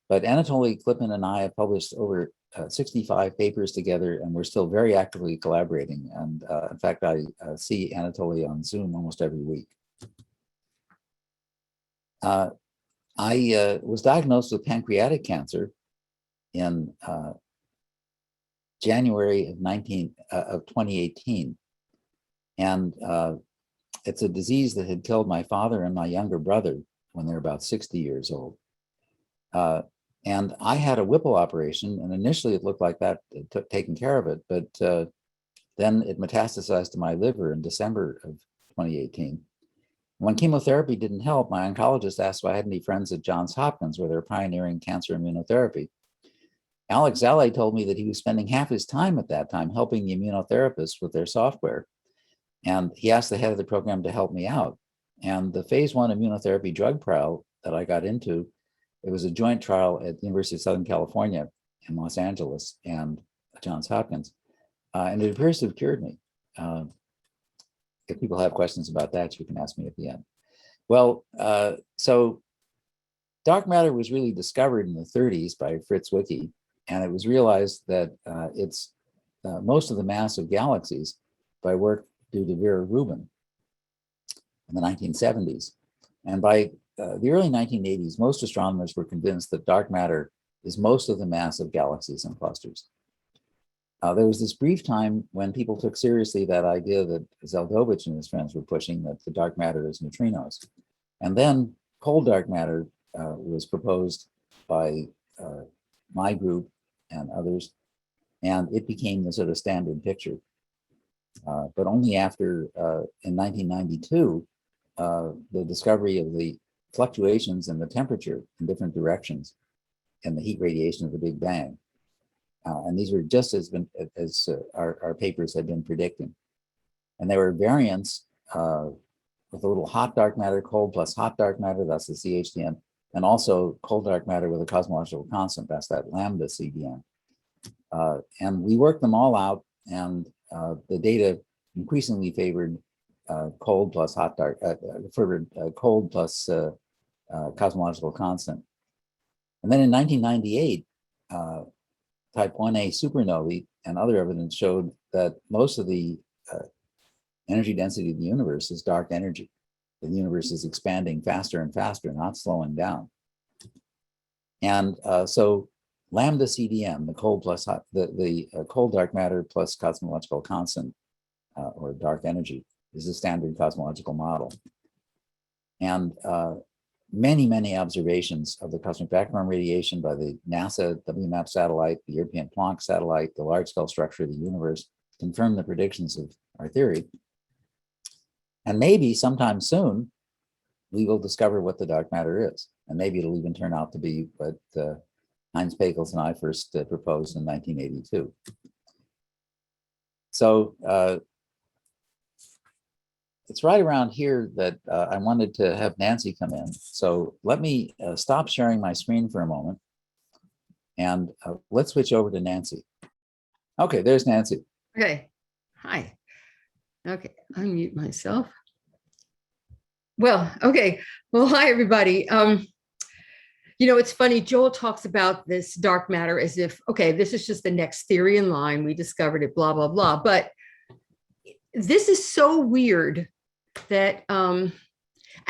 But Anatoly Klipin and I have published over 65 papers together, and we're still very actively collaborating. And in fact, I see Anatoly on Zoom almost every week. I was diagnosed with pancreatic cancer in January of 2018. And it's a disease that had killed my father and my younger brother when they were about 60 years old. And I had a Whipple operation, and initially it looked like that took taking care of it, but then it metastasized to my liver in December of 2018. When chemotherapy didn't help, my oncologist asked if I had any friends at Johns Hopkins, where they're pioneering cancer immunotherapy. Alex Zale told me that he was spending half his time at that time helping the immunotherapists with their software. And he asked the head of the program to help me out. And the phase 1 immunotherapy drug trial that I got into, it was a joint trial at the University of Southern California in Los Angeles and Johns Hopkins. And it appears to have cured me. If people have questions about that, you can ask me at the end. Well, so dark matter was really discovered in the 30s by Fritz Witte, and it was realized that it's most of the mass of galaxies by work due to Vera Rubin in the 1970s. And by the early 1980s, most astronomers were convinced that dark matter is most of the mass of galaxies and clusters. There was this brief time when people took seriously that idea that Zeldovich and his friends were pushing, that the dark matter is neutrinos. And then cold dark matter was proposed by my group and others, and it became the sort of standard picture. But only after, in 1992, the discovery of the fluctuations in the temperature in different directions and the heat radiation of the Big Bang. And these were just as our papers had been predicting. And there were variants with a little hot dark matter, cold plus hot dark matter, that's the CHDM, and also cold dark matter with a cosmological constant, that's that lambda CDM. And we worked them all out, and the data increasingly favored cold plus hot dark, favored cold plus cosmological constant. And then in 1998, type 1a supernovae and other evidence showed that most of the energy density of the universe is dark energy. The universe is expanding faster and faster, not slowing down. And so lambda CDM, the cold plus hot, the cold dark matter plus cosmological constant, or dark energy, is the standard cosmological model. And many observations of the cosmic background radiation by the NASA WMAP satellite, the European Planck satellite, the large-scale structure of the universe confirm the predictions of our theory. And maybe sometime soon, we will discover what the dark matter is. And maybe it'll even turn out to be what Heinz Pagels and I first proposed in 1982. So it's right around here that I wanted to have Nancy come in. So let me stop sharing my screen for a moment, and let's switch over to Nancy. Okay, there's Nancy. Okay, hi. Okay, unmute myself. Well, okay. Well, hi, everybody. You know, it's funny, Joel talks about this dark matter as if, okay, this is just the next theory in line. We discovered it, blah, blah, blah. But this is so weird that, and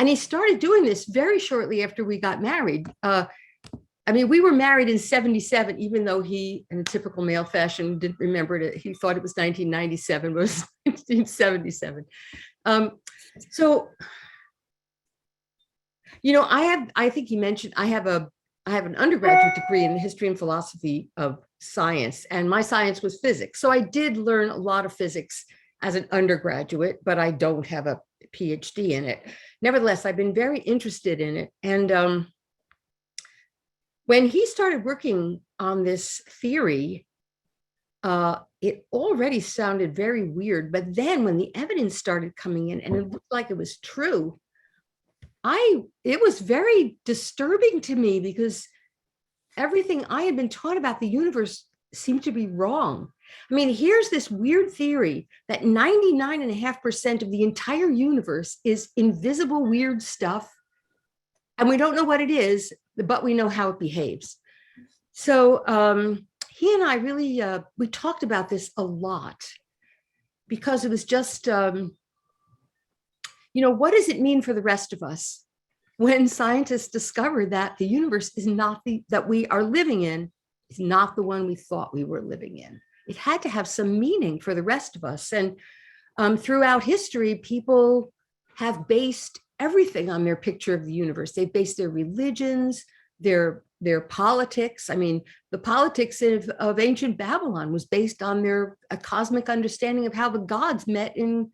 he started doing this very shortly after we got married. I mean, we were married in 77, even though he, in a typical male fashion, didn't remember it. He thought it was 1997, but it was 1977. So, you know, I think he mentioned, I have an undergraduate degree in history and philosophy of science, and my science was physics. So I did learn a lot of physics as an undergraduate, but I don't have a PhD in it. Nevertheless, I've been very interested in it. And when he started working on this theory, it already sounded very weird. But then when the evidence started coming in and it looked like it was true, it was very disturbing to me, because everything I had been taught about the universe seem to be wrong. I mean, here's this weird theory that 99.5% of the entire universe is invisible, weird stuff. And we don't know what it is, but we know how it behaves. So he and I really, we talked about this a lot because it was just, what does it mean for the rest of us when scientists discover that the universe is not that we are living in is not the one we thought we were living in? It had to have some meaning for the rest of us. And throughout history, people have based everything on their picture of the universe. They based their religions, their politics. I mean, the politics of ancient Babylon was based on a cosmic understanding of how the gods met in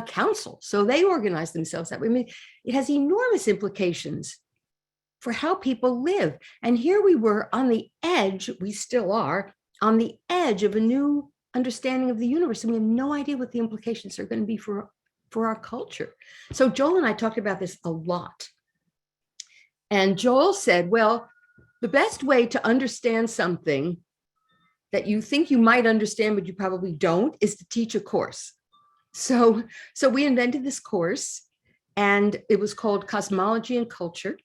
council. So they organized themselves that way. I mean, it has enormous implications for how people live. And here we were on the edge, we still are, on the edge of a new understanding of the universe. And we have no idea what the implications are going to be for our culture. So Joel and I talked about this a lot. And Joel said, well, the best way to understand something that you think you might understand, but you probably don't, is to teach a course. So we invented this course, and it was called Cosmology and Culture.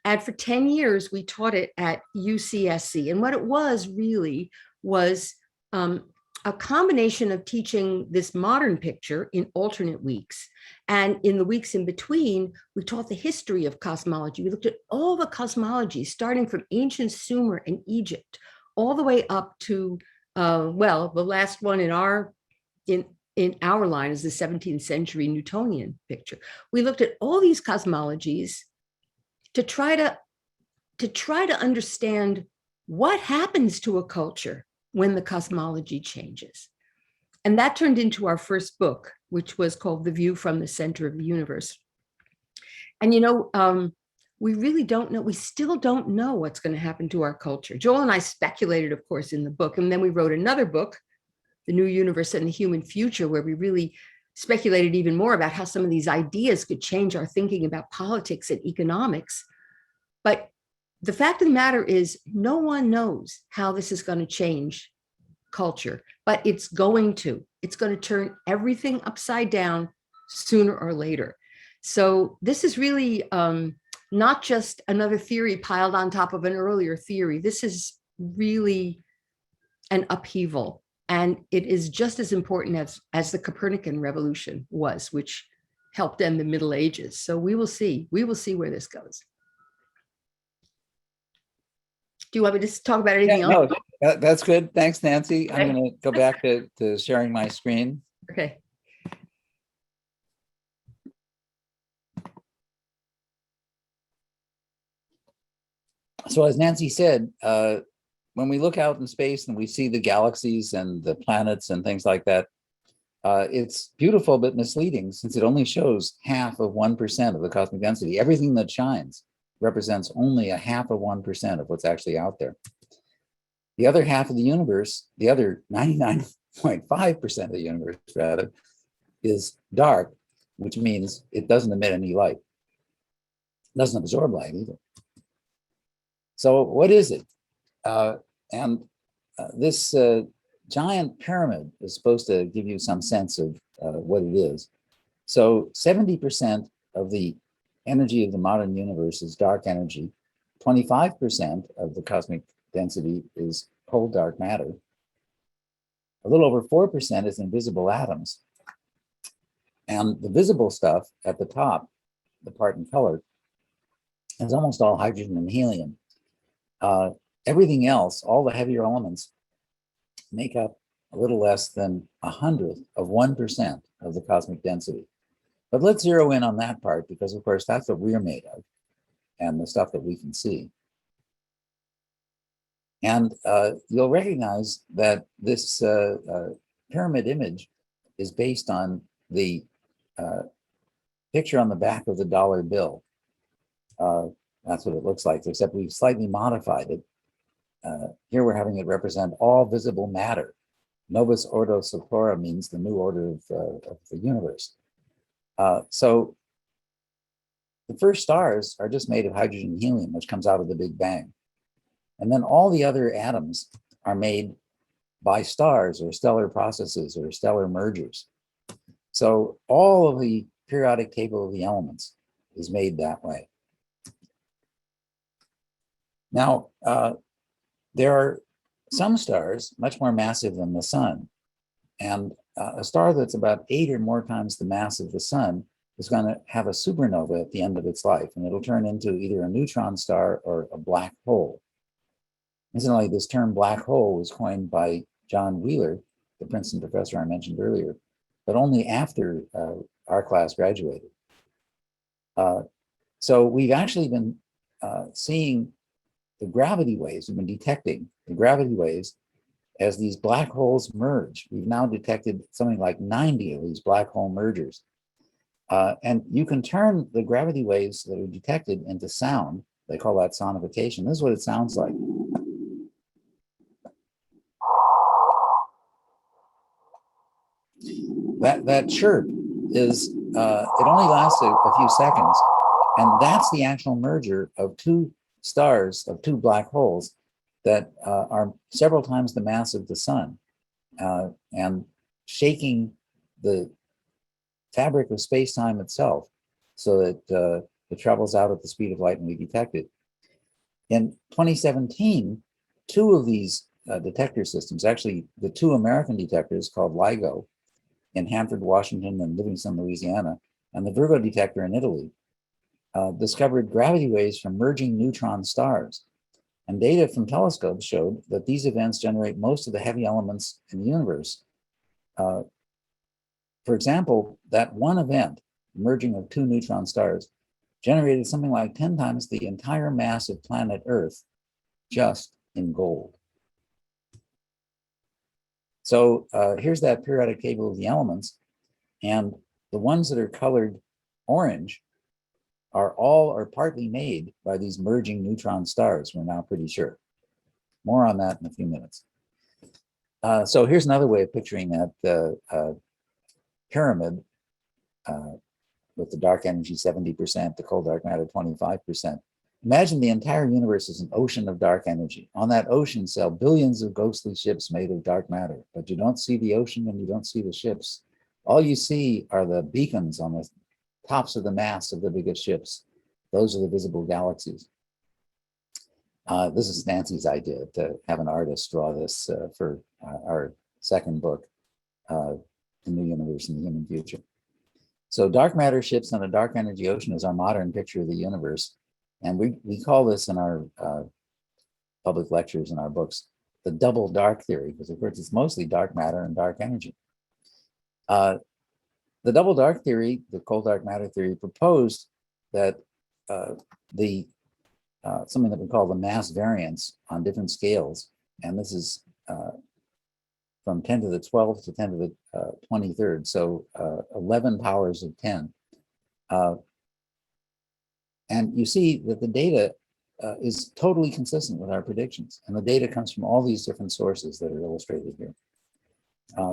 And for 10 years, we taught it at UCSC. And what it was really was a combination of teaching this modern picture in alternate weeks. And in the weeks in between, we taught the history of cosmology. We looked at all the cosmologies, starting from ancient Sumer and Egypt, all the way up to, the last one in our line is the 17th century Newtonian picture. We looked at all these cosmologies to try to understand what happens to a culture when the cosmology changes. And that turned into our first book, which was called The View from the Center of the Universe. And, we really don't know, we still don't know what's going to happen to our culture. Joel and I speculated, of course, in the book, and then we wrote another book, The New Universe and the Human Future, where we really speculated even more about how some of these ideas could change our thinking about politics and economics. But the fact of the matter is, no one knows how this is going to change culture, but it's going to turn everything upside down sooner or later. So this is really not just another theory piled on top of an earlier theory. This is really an upheaval, and it is just as important as the Copernican revolution was, which helped end the Middle Ages. So we will see where this goes. Do you want me to talk about anything else? No, that's good. Thanks, Nancy. Okay. I'm going to go back to sharing my screen. Okay. So as Nancy said, when we look out in space and we see the galaxies and the planets and things like that, it's beautiful but misleading, since it only shows 0.5% of the cosmic density. Everything that shines represents only 0.5% of what's actually out there. The other half of the universe, the other 99.5% of the universe, rather, is dark, which means it doesn't emit any light. It doesn't absorb light either. So what is it? This giant pyramid is supposed to give you some sense of what it is. So 70% of the energy of the modern universe is dark energy. 25% of the cosmic density is cold dark matter. A little over 4% is invisible atoms. And the visible stuff at the top, the part in color, is almost all hydrogen and helium. Everything else, all the heavier elements, make up a little less than 1% of the cosmic density. But let's zero in on that part, because of course that's what we're made of, and the stuff that we can see. And you'll recognize that this pyramid image is based on the picture on the back of the dollar bill. That's what it looks like, except we've slightly modified it. Here we're having it represent all visible matter. Novus Ordo Seclorum means the new order of the universe. So the first stars are just made of hydrogen and helium, which comes out of the Big Bang. And then all the other atoms are made by stars or stellar processes or stellar mergers. So all of the periodic table of the elements is made that way. Now, there are some stars much more massive than the sun. And a star that's about 8 or more times the mass of the sun is going to have a supernova at the end of its life, and it'll turn into either a neutron star or a black hole. Incidentally, this term black hole was coined by John Wheeler, the Princeton professor I mentioned earlier, but only after our class graduated. So we've actually been seeing the gravity waves, we've been detecting the gravity waves as these black holes merge. We've now detected something like 90 of these black hole mergers. And you can turn the gravity waves that are detected into sound. They call that sonification. This is what it sounds like. That chirp is, it only lasts a few seconds. And that's the actual merger of two stars, of two black holes that are several times the mass of the sun, and shaking the fabric of space-time itself so that it travels out at the speed of light and we detect it. In 2017, two of these detector systems, actually the two American detectors called LIGO in Hanford, Washington and Livingston, Louisiana, and the Virgo detector in Italy, discovered gravity waves from merging neutron stars. And data from telescopes showed that these events generate most of the heavy elements in the universe. For example, that one event, merging of two neutron stars, generated something like 10 times the entire mass of planet Earth just in gold. So here's that periodic table of the elements, and the ones that are colored orange are all or partly made by these merging neutron stars, we're now pretty sure. More on that in a few minutes. So here's another way of picturing that pyramid with the dark energy 70%, the cold dark matter 25%. Imagine the entire universe is an ocean of dark energy. On that ocean sail billions of ghostly ships made of dark matter, but you don't see the ocean and you don't see the ships. All you see are the beacons on the tops of the masts of the biggest ships. Those are the visible galaxies. This is Nancy's idea, to have an artist draw this for our second book, The New Universe and the Human Future. So dark matter ships on a dark energy ocean is our modern picture of the universe. And we call this in our public lectures and our books, the double dark theory, because of course it's mostly dark matter and dark energy. The double dark theory, the cold dark matter theory, proposed that something that we call the mass variance on different scales, and this is from 10 to the 12th to 10 to the 23rd, so 11 powers of 10. And you see that the data is totally consistent with our predictions, and the data comes from all these different sources that are illustrated here.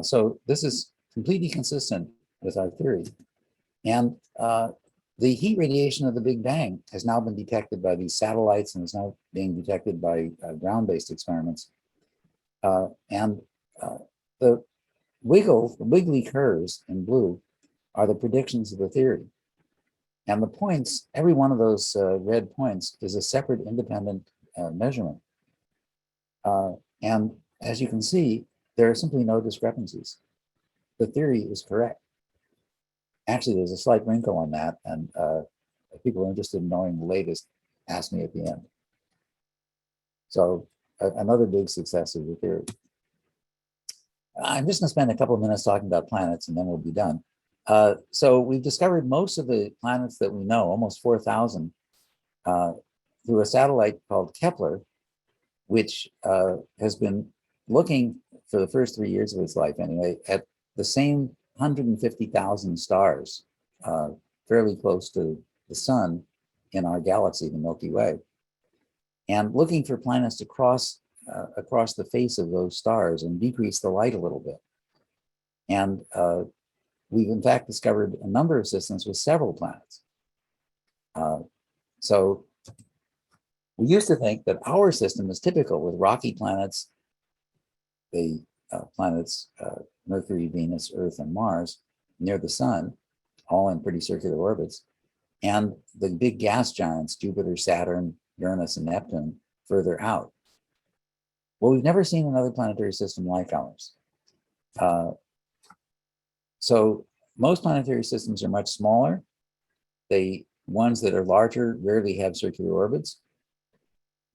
So this is completely consistent with our theory. And the heat radiation of the Big Bang has now been detected by these satellites and is now being detected by ground-based experiments. And the wiggly curves in blue are the predictions of the theory. And the points, every one of those red points is a separate independent measurement. And as you can see, there are simply no discrepancies. The theory is correct. Actually, there's a slight wrinkle on that, and if people are interested in knowing the latest, ask me at the end. So another big success of the theory. I'm just going to spend a couple of minutes talking about planets, and then we'll be done. So we've discovered most of the planets that we know, almost 4,000, through a satellite called Kepler, which has been looking for the first 3 years of its life anyway, at the same 150,000 stars, fairly close to the sun in our galaxy, the Milky Way, and looking for planets to cross across the face of those stars and decrease the light a little bit. And we've in fact discovered a number of systems with several planets. So we used to think that our system is typical with rocky planets the planets Mercury, Venus, Earth, and Mars near the sun, all in pretty circular orbits, and the big gas giants, Jupiter, Saturn, Uranus, and Neptune, further out. Well, we've never seen another planetary system like ours. So most planetary systems are much smaller. The ones that are larger rarely have circular orbits.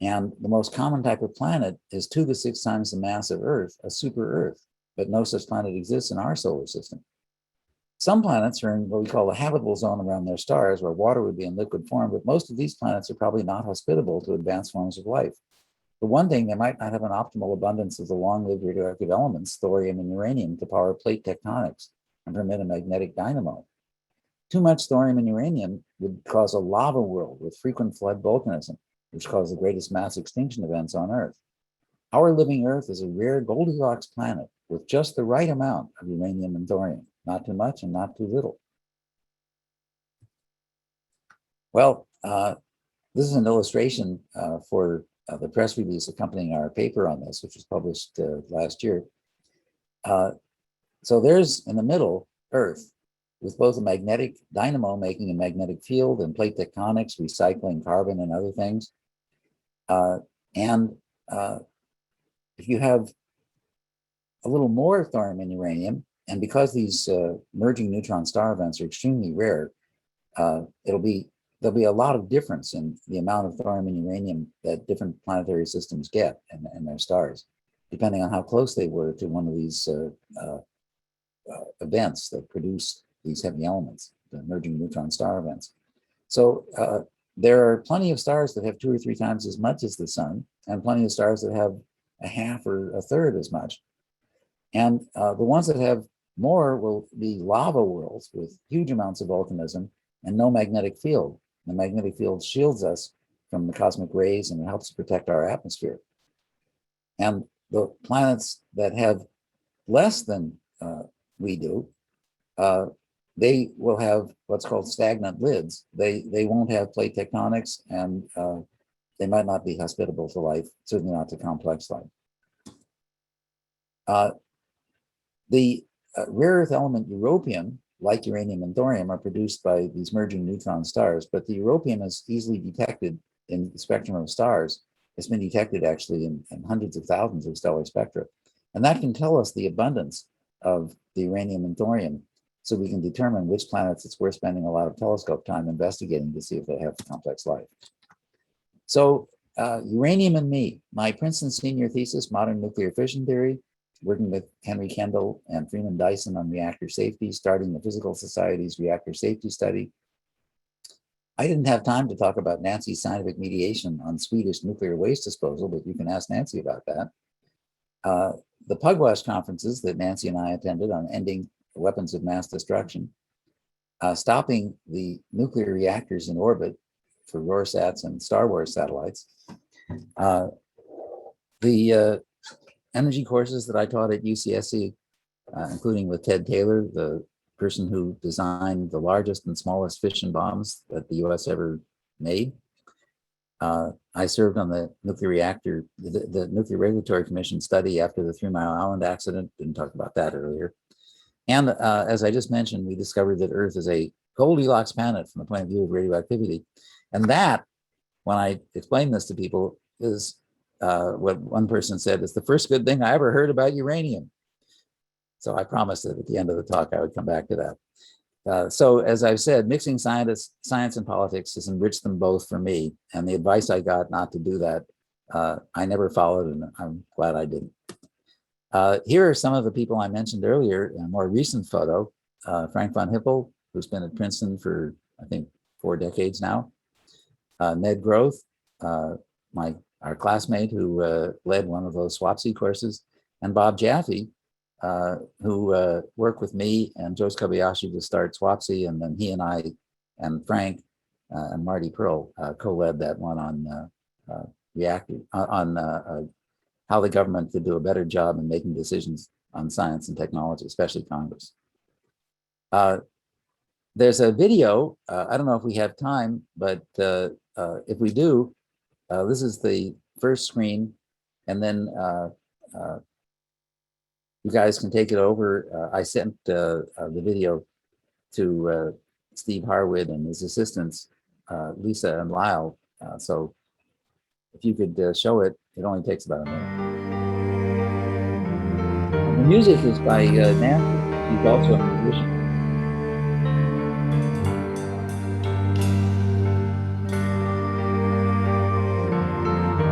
And the most common type of planet is 2 to 6 times the mass of Earth, a super Earth, but no such planet exists in our solar system. Some planets are in what we call the habitable zone around their stars, where water would be in liquid form, but most of these planets are probably not hospitable to advanced forms of life. For one thing, they might not have an optimal abundance of the long-lived radioactive elements, thorium and uranium, to power plate tectonics and permit a magnetic dynamo. Too much thorium and uranium would cause a lava world with frequent flood volcanism, which caused the greatest mass extinction events on Earth. Our living Earth is a rare Goldilocks planet with just the right amount of uranium and thorium, not too much and not too little. Well, this is an illustration for the press release accompanying our paper on this, which was published last year. So there's in the middle Earth, with both a magnetic dynamo making a magnetic field and plate tectonics, recycling carbon and other things. If you have a little more thorium and uranium, and because these merging neutron star events are extremely rare, there'll be a lot of difference in the amount of thorium and uranium that different planetary systems get in their stars, depending on how close they were to one of these events that produce these heavy elements, the merging neutron star events. So there are plenty of stars that have 2 or 3 times as much as the sun, and plenty of stars that have a half or a third as much. And the ones that have more will be lava worlds with huge amounts of volcanism and no magnetic field. The magnetic field shields us from the cosmic rays and it helps protect our atmosphere. And the planets that have less than we do, they will have what's called stagnant lids. They won't have plate tectonics, and they might not be hospitable to life, certainly not to complex life. The rare earth element europium, like uranium and thorium, are produced by these merging neutron stars, but the europium is easily detected in the spectrum of stars. It's been detected actually in hundreds of thousands of stellar spectra. And that can tell us the abundance of the uranium and thorium, so we can determine which planets it's worth spending a lot of telescope time investigating to see if they have complex life. So uranium and me, my Princeton senior thesis, Modern Nuclear Fission Theory, working with Henry Kendall and Freeman Dyson on reactor safety, starting the Physical Society's reactor safety study. I didn't have time to talk about Nancy's scientific mediation on Swedish nuclear waste disposal, but you can ask Nancy about that. The Pugwash conferences that Nancy and I attended on ending weapons of mass destruction, stopping the nuclear reactors in orbit for Rorsats and Star Wars satellites, the energy courses that I taught at UCSC, including with Ted Taylor, the person who designed the largest and smallest fission bombs that the US ever made. I served on the nuclear reactor, the Nuclear Regulatory Commission study after the 3 Mile Island accident. Didn't talk about that earlier. And as I just mentioned, we discovered that Earth is a Goldilocks planet from the point of view of radioactivity. And that, when I explain this to people, is what one person said is the first good thing I ever heard about uranium. So I promised that at the end of the talk, I would come back to that. So as I've said, mixing science and politics has enriched them both for me. And the advice I got not to do that, I never followed, and I'm glad I didn't. Here are some of the people I mentioned earlier in a more recent photo. Frank von Hippel, who's been at Princeton for, I think, 4 decades now. Ned Groth, our classmate who led one of those SWAPC courses, and Bob Jaffe, who worked with me and Jose Kobayashi to start SWAPC, and then he and I and Frank and Marty Pearl co-led that one on how the government could do a better job in making decisions on science and technology, especially Congress. There's a video, I don't know if we have time, but if we do, this is the first screen, and then you guys can take it over. I sent the video to Steve Harwood and his assistants, Lisa and Lyle. So if you could show it, it only takes about a minute. And the music is by Nancy. She's also a musician.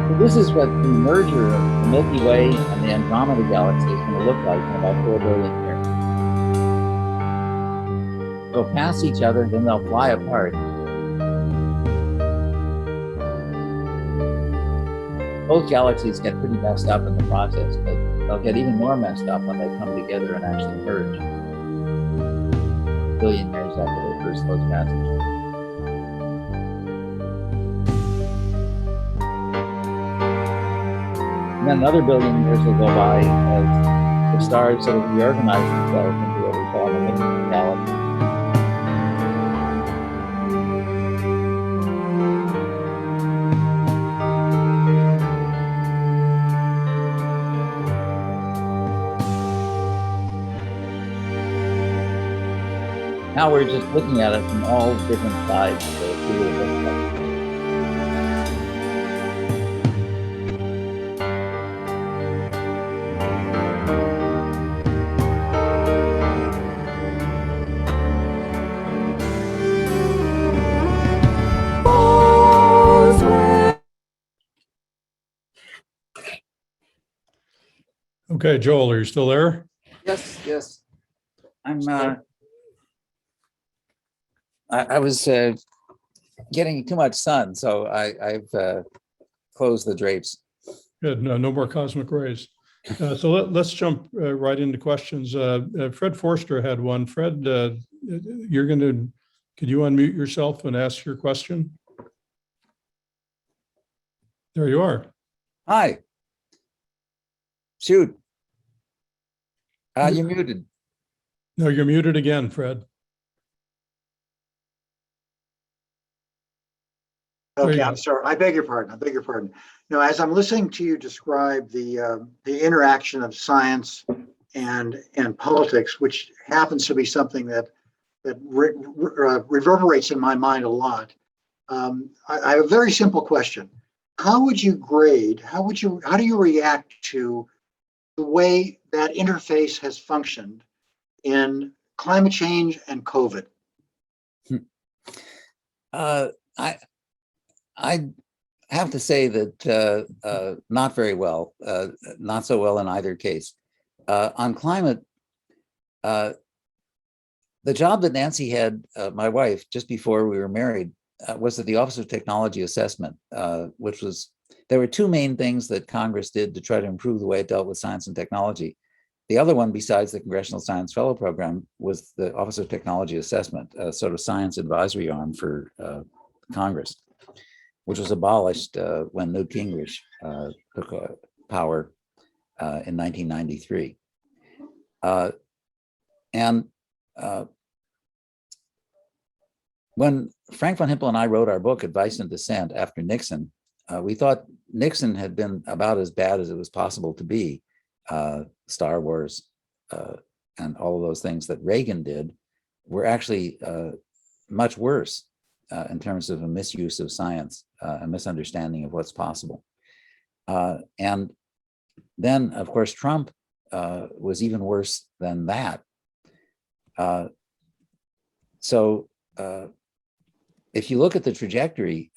So this is what the merger of the Milky Way and the Andromeda Galaxy is going to look like in about 4 billion years. They'll pass each other, then they'll fly apart. Both galaxies get pretty messed up in the process, but they'll get even more messed up when they come together and actually merge. A billion years after they first close passage. And then another billion years will go by as the stars sort of reorganize themselves into what we call the mixed galaxy. Now we're just looking at it from all different sides to see what it looks like. Okay, Joel, are you still there? Yes. I'm I was getting too much sun, so I've closed the drapes. Good. No more cosmic rays. So let's jump right into questions. Fred Forster had one. Fred, could you unmute yourself and ask your question? There you are. Hi. Shoot. You're muted. No, you're muted again, Fred. Okay, I'm sorry. I beg your pardon. No, as I'm listening to you describe the interaction of science and politics, which happens to be something that reverberates in my mind a lot. I have a very simple question. How do you react to the way that interface has functioned in climate change and COVID? I have to say that not very well, not so well in either case. On climate, the job that Nancy had, my wife, just before we were married, was at the Office of Technology Assessment, which was, there were two main things that Congress did to try to improve the way it dealt with science and technology. The other one, besides the Congressional Science Fellow Program, was the Office of Technology Assessment, a sort of science advisory arm for Congress, which was abolished when Newt Gingrich took power in 1993. When Frank von Hippel and I wrote our book, Advice and Dissent, after Nixon, we thought Nixon had been about as bad as it was possible to be. Star Wars and all of those things that Reagan did were actually much worse in terms of a misuse of science, a misunderstanding of what's possible. And then, of course, Trump was even worse than that. So if you look at the trajectory,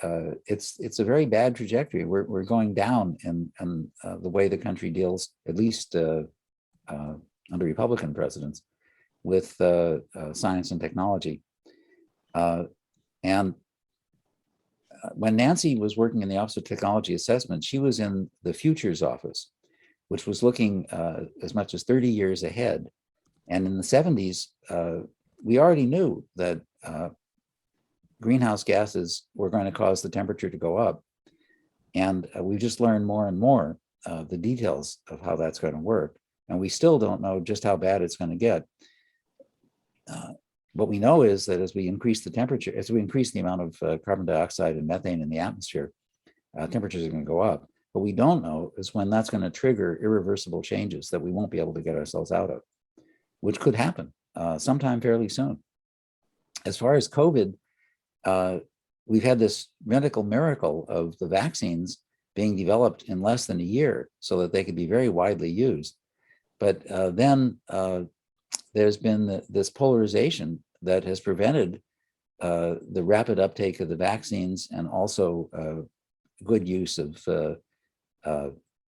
it's a very bad trajectory. We're going down in the way the country deals, at least under Republican presidents, with science and technology. And when Nancy was working in the Office of Technology Assessment, she was in the Futures Office, which was looking as much as 30 years ahead. And in the 70s, we already knew that greenhouse gases were going to cause the temperature to go up. And we just learned more and more the details of how that's going to work. And we still don't know just how bad it's going to get. What we know is that as we increase the temperature, as we increase the amount of carbon dioxide and methane in the atmosphere, temperatures are going to go up. What we don't know is when that's going to trigger irreversible changes that we won't be able to get ourselves out of, which could happen sometime fairly soon. As far as COVID, we've had this medical miracle of the vaccines being developed in less than a year so that they could be very widely used. But then there's been this polarization that has prevented the rapid uptake of the vaccines and also good use of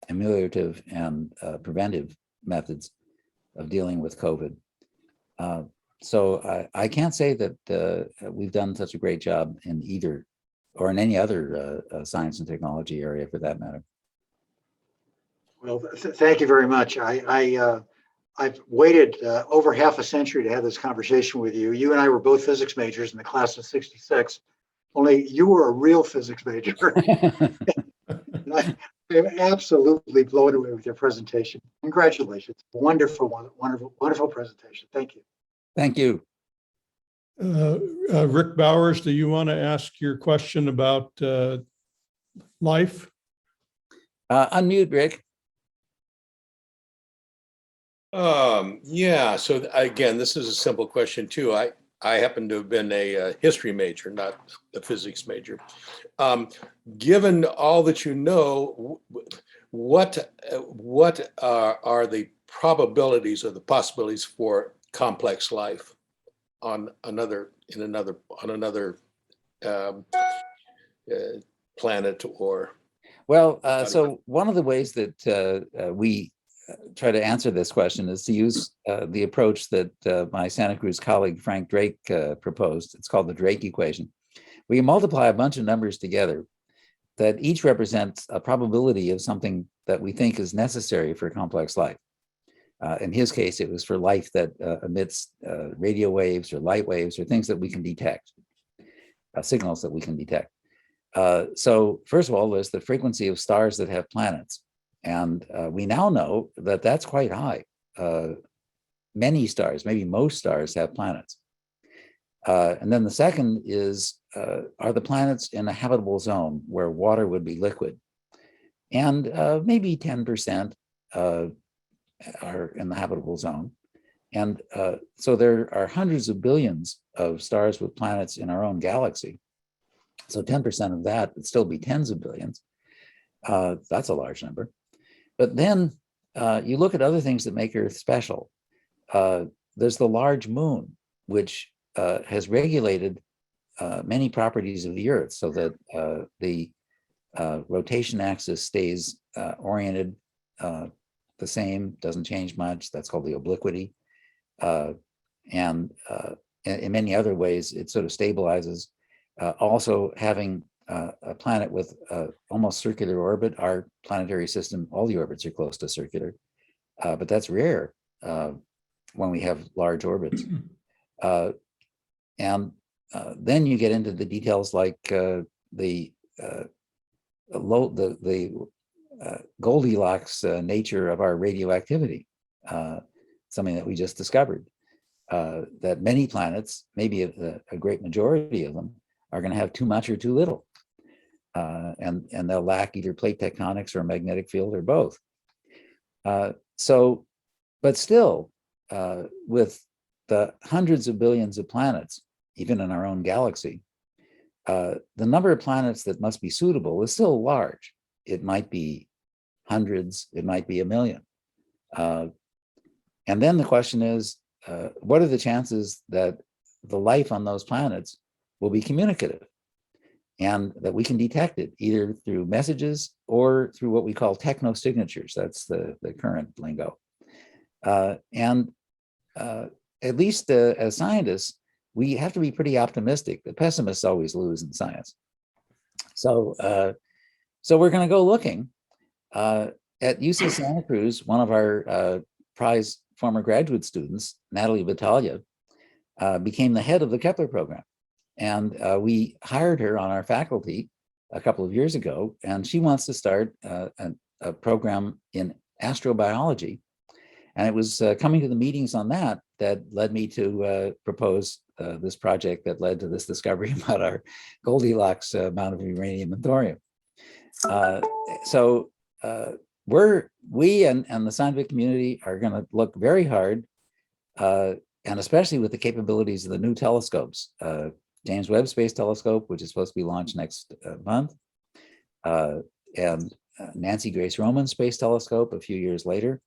ameliorative and preventive methods of dealing with COVID. So I can't say that we've done such a great job in either or in any other science and technology area for that matter. Well, thank you very much. I've waited over half a century to have this conversation with you. You and I were both physics majors in the class of '66, only you were a real physics major. And I am absolutely blown away with your presentation. Congratulations. Wonderful, wonderful presentation. Thank you. Thank you. Rick Bowers, do you want to ask your question about life? Unmute, Rick. Yeah, so again, this is a simple question too. I happen to have been a history major, not a physics major. Given all that you know, what are the probabilities or the possibilities for complex life on another planet or? Well, so one of the ways that we try to answer this question is to use the approach that my Santa Cruz colleague Frank Drake proposed. It's called the Drake equation. We multiply a bunch of numbers together that each represents a probability of something that we think is necessary for complex life. In his case, it was for life that emits radio waves or light waves or things that we can detect, signals that we can detect. So first of all, there's the frequency of stars that have planets. And we now know that that's quite high. Many stars, maybe most stars have planets. And then the second is, are the planets in a habitable zone where water would be liquid? And maybe 10% are in the habitable zone. And so there are hundreds of billions of stars with planets in our own galaxy. So 10% of that would still be tens of billions. That's a large number. But then you look at other things that make Earth special. There's the large moon, which has regulated many properties of the Earth so that the rotation axis stays oriented the same, doesn't change much. That's called the obliquity. And in many other ways, it sort of stabilizes. Also having a planet with almost circular orbit. Our planetary system, all the orbits are close to circular, but that's rare when we have large orbits. And then you get into the details like the Goldilocks nature of our radioactivity, something that we just discovered, that many planets, maybe a great majority of them, are going to have too much or too little. And they'll lack either plate tectonics or a magnetic field or both. But still, with the hundreds of billions of planets, even in our own galaxy, the number of planets that must be suitable is still large. It might be hundreds, it might be a million. And then the question is, what are the chances that the life on those planets will be communicative and that we can detect it either through messages or through what we call technosignatures? That's the current lingo. And at least as scientists, we have to be pretty optimistic. The pessimists always lose in science. So we're going to go looking. At UC Santa Cruz, one of our prize former graduate students, Natalie Battaglia, became the head of the Kepler program. And we hired her on our faculty a couple of years ago, and she wants to start a program in astrobiology. And it was coming to the meetings on that led me to propose this project that led to this discovery about our Goldilocks amount of uranium and thorium. So we and the scientific community are going to look very hard, and especially with the capabilities of the new telescopes, James Webb Space Telescope, which is supposed to be launched next month, and Nancy Grace Roman Space Telescope a few years later,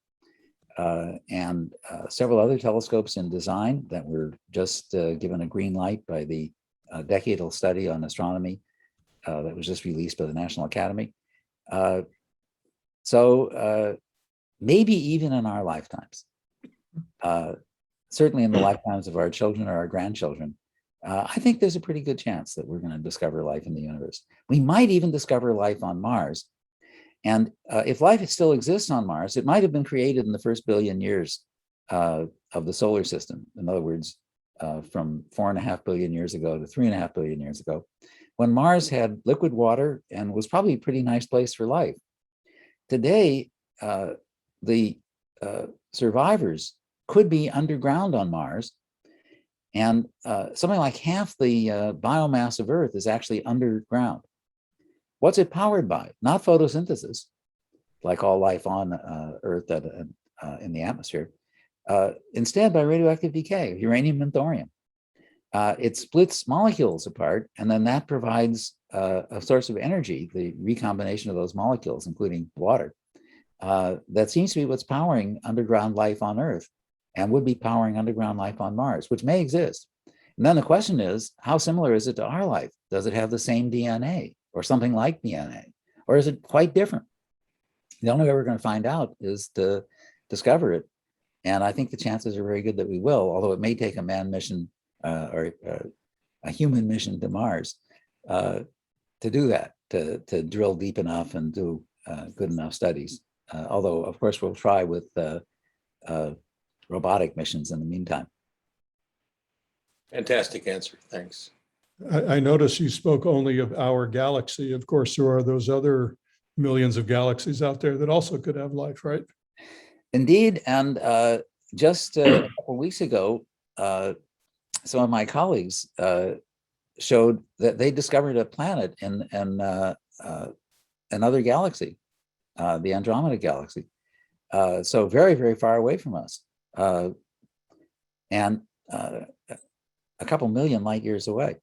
and several other telescopes in design that were just given a green light by the decadal study on astronomy that was just released by the National Academy. So maybe even in our lifetimes, certainly in the lifetimes of our children or our grandchildren, I think there's a pretty good chance that we're going to discover life in the universe. We might even discover life on Mars. And if life still exists on Mars, it might have been created in the first billion years of the solar system. In other words, from 4.5 billion years ago to 3.5 billion years ago, when Mars had liquid water and was probably a pretty nice place for life. Today, the survivors could be underground on Mars, and something like half the biomass of Earth is actually underground. What's it powered by? Not photosynthesis, like all life on Earth in the atmosphere. Instead, by radioactive decay, uranium and thorium. It splits molecules apart, and then that provides a source of energy, the recombination of those molecules, including water. That seems to be what's powering underground life on Earth, and would be powering underground life on Mars, which may exist. And then the question is, how similar is it to our life? Does it have the same DNA or something like DNA? Or is it quite different? The only way we're going to find out is to discover it. And I think the chances are very good that we will, although it may take a manned mission or a human mission to Mars to do that, to drill deep enough and do good enough studies. Although, of course, we'll try with robotic missions in the meantime. Fantastic answer. Thanks. I noticed you spoke only of our galaxy. Of course, there are those other millions of galaxies out there that also could have life, right? Indeed. And just a couple of weeks ago, some of my colleagues showed that they discovered a planet in another galaxy, the Andromeda galaxy. So very, very far away from us. And a couple million light years away.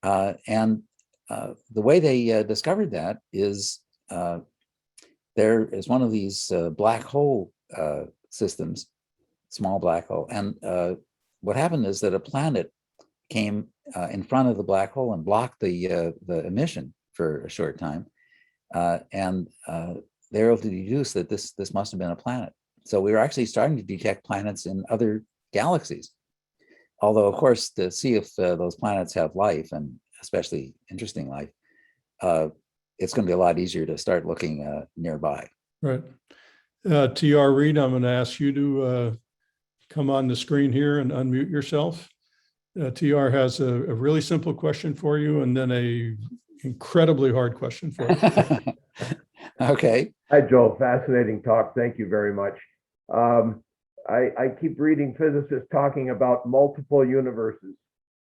And the way they discovered that is there is one of these black hole systems, small black hole. And what happened is that a planet came in front of the black hole and blocked the emission for a short time. And they're able to deduce that this must have been a planet. So we were actually starting to detect planets in other galaxies. Although, of course, to see if those planets have life, and especially interesting life, it's going to be a lot easier to start looking nearby. Right. T.R. Reed, I'm going to ask you to come on the screen here and unmute yourself. T.R. has a really simple question for you, and then a incredibly hard question for you. Okay. Hi, Joel. Fascinating talk. Thank you very much. I keep reading physicists talking about multiple universes.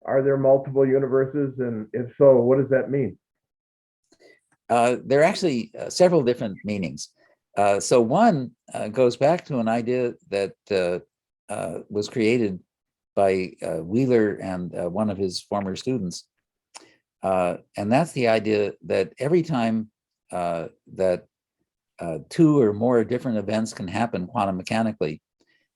Are there multiple universes? And if so, what does that mean? There are actually several different meanings. So one goes back to an idea that was created by Wheeler and one of his former students. And that's the idea that every time that two or more different events can happen quantum mechanically,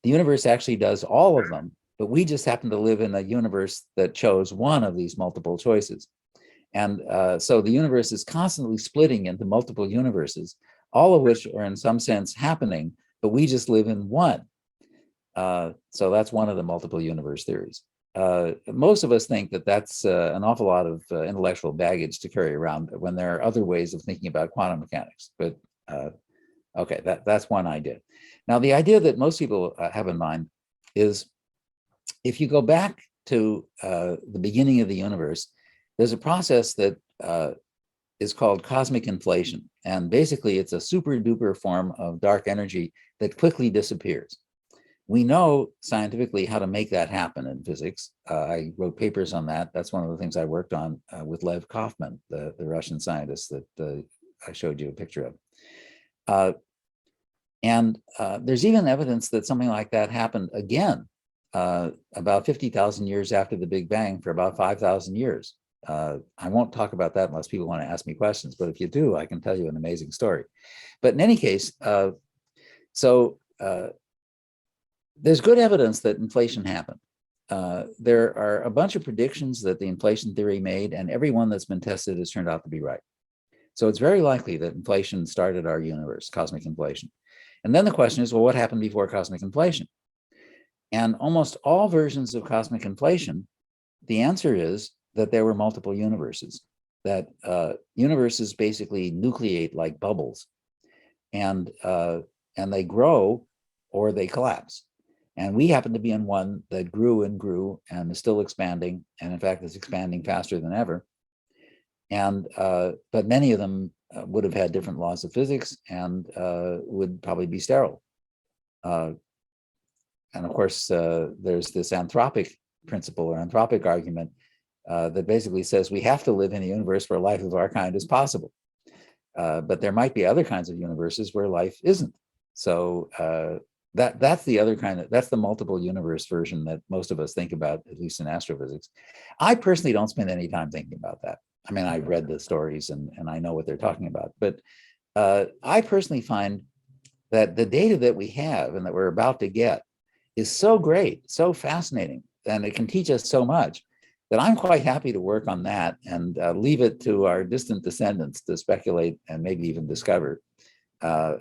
the universe actually does all of them, but we just happen to live in a universe that chose one of these multiple choices. And so the universe is constantly splitting into multiple universes, all of which are in some sense happening, but we just live in one. So that's one of the multiple universe theories. Most of us think that that's an awful lot of intellectual baggage to carry around when there are other ways of thinking about quantum mechanics. But okay, that's one idea. Now, the idea that most people have in mind is if you go back to the beginning of the universe, there's a process that is called cosmic inflation. And basically, it's a super duper form of dark energy that quickly disappears. We know scientifically how to make that happen in physics. I wrote papers on that. That's one of the things I worked on with Lev Kaufman, the Russian scientist that I showed you a picture of. And there's even evidence that something like that happened again about 50,000 years after the Big Bang for about 5,000 years. I won't talk about that unless people want to ask me questions, but if you do, I can tell you an amazing story. But in any case, there's good evidence that inflation happened. There are a bunch of predictions that the inflation theory made, and every one that's been tested has turned out to be right. So it's very likely that inflation started our universe, cosmic inflation. And then the question is, well, what happened before cosmic inflation? And almost all versions of cosmic inflation, the answer is that there were multiple universes, that universes basically nucleate like bubbles, and they grow or they collapse. And we happen to be in one that grew and grew and is still expanding, and in fact is expanding faster than ever. And but many of them would have had different laws of physics and would probably be sterile. And of course, there's this anthropic principle or anthropic argument that basically says we have to live in a universe where life of our kind is possible. But there might be other kinds of universes where life isn't. So that's the other kind of, that's the multiple universe version that most of us think about, at least in astrophysics. I personally don't spend any time thinking about that. I mean, I read the stories and I know what they're talking about, but I personally find that the data that we have and that we're about to get is so great, so fascinating, and it can teach us so much that I'm quite happy to work on that and leave it to our distant descendants to speculate and maybe even discover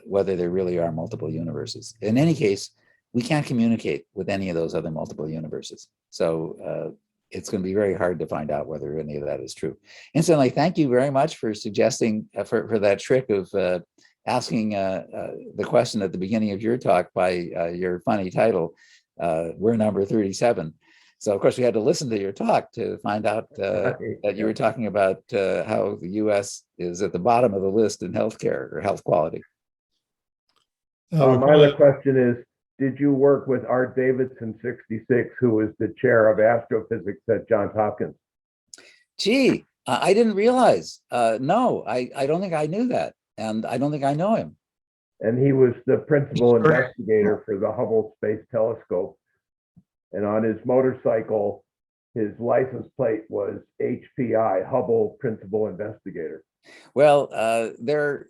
whether there really are multiple universes. In any case, we can't communicate with any of those other multiple universes. So it's going to be very hard to find out whether any of that is true. Incidentally, thank you very much for suggesting, for that trick of asking the question at the beginning of your talk by your funny title, We're Number 37. So of course we had to listen to your talk to find out that you were talking about how the US is at the bottom of the list in healthcare or health quality. My other question is, did you work with Art Davidson, 66, who was the chair of astrophysics at Johns Hopkins? Gee, I didn't realize. No, I don't think I knew that. And I don't think I know him. And he was the principal investigator for the Hubble Space Telescope. And on his motorcycle, his license plate was HPI, Hubble Principal Investigator. Well, they're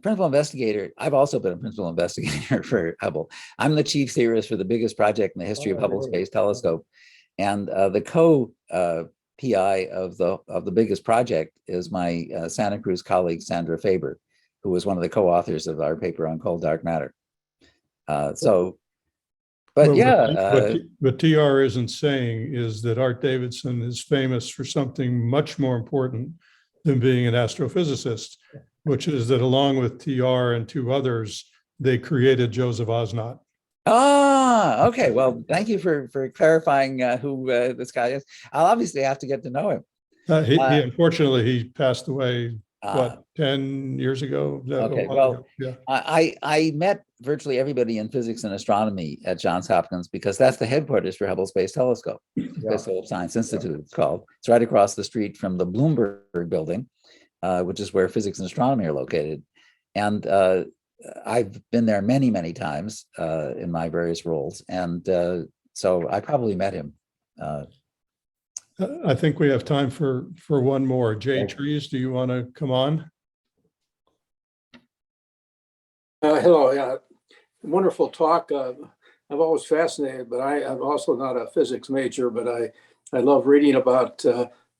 principal investigator. I've also been a principal investigator for Hubble. I'm the chief theorist for the biggest project in the history of Hubble Space Telescope. And the co-PI of the biggest project is my Santa Cruz colleague, Sandra Faber, who was one of the co-authors of our paper on cold dark matter. But yeah. What TR isn't saying is that Art Davidson is famous for something much more important than being an astrophysicist, which is that along with TR and two others, they created Joseph Osnott. Ah, okay. Well, thank you for clarifying who this guy is. I'll obviously have to get to know him. He unfortunately, he passed away, what, 10 years ago? Okay, well, yeah. I met virtually everybody in physics and astronomy at Johns Hopkins because that's the headquarters for Hubble Space Telescope, Space Telescope Science Institute, it's called. It's right across the street from the Bloomberg building, which is where physics and astronomy are located. And I've been there many, many times in my various roles. And so I probably met him. I think we have time for one more. Jay Trees, do you want to come on? Hello, yeah, wonderful talk. I'm always fascinated, but I'm also not a physics major, but I love reading about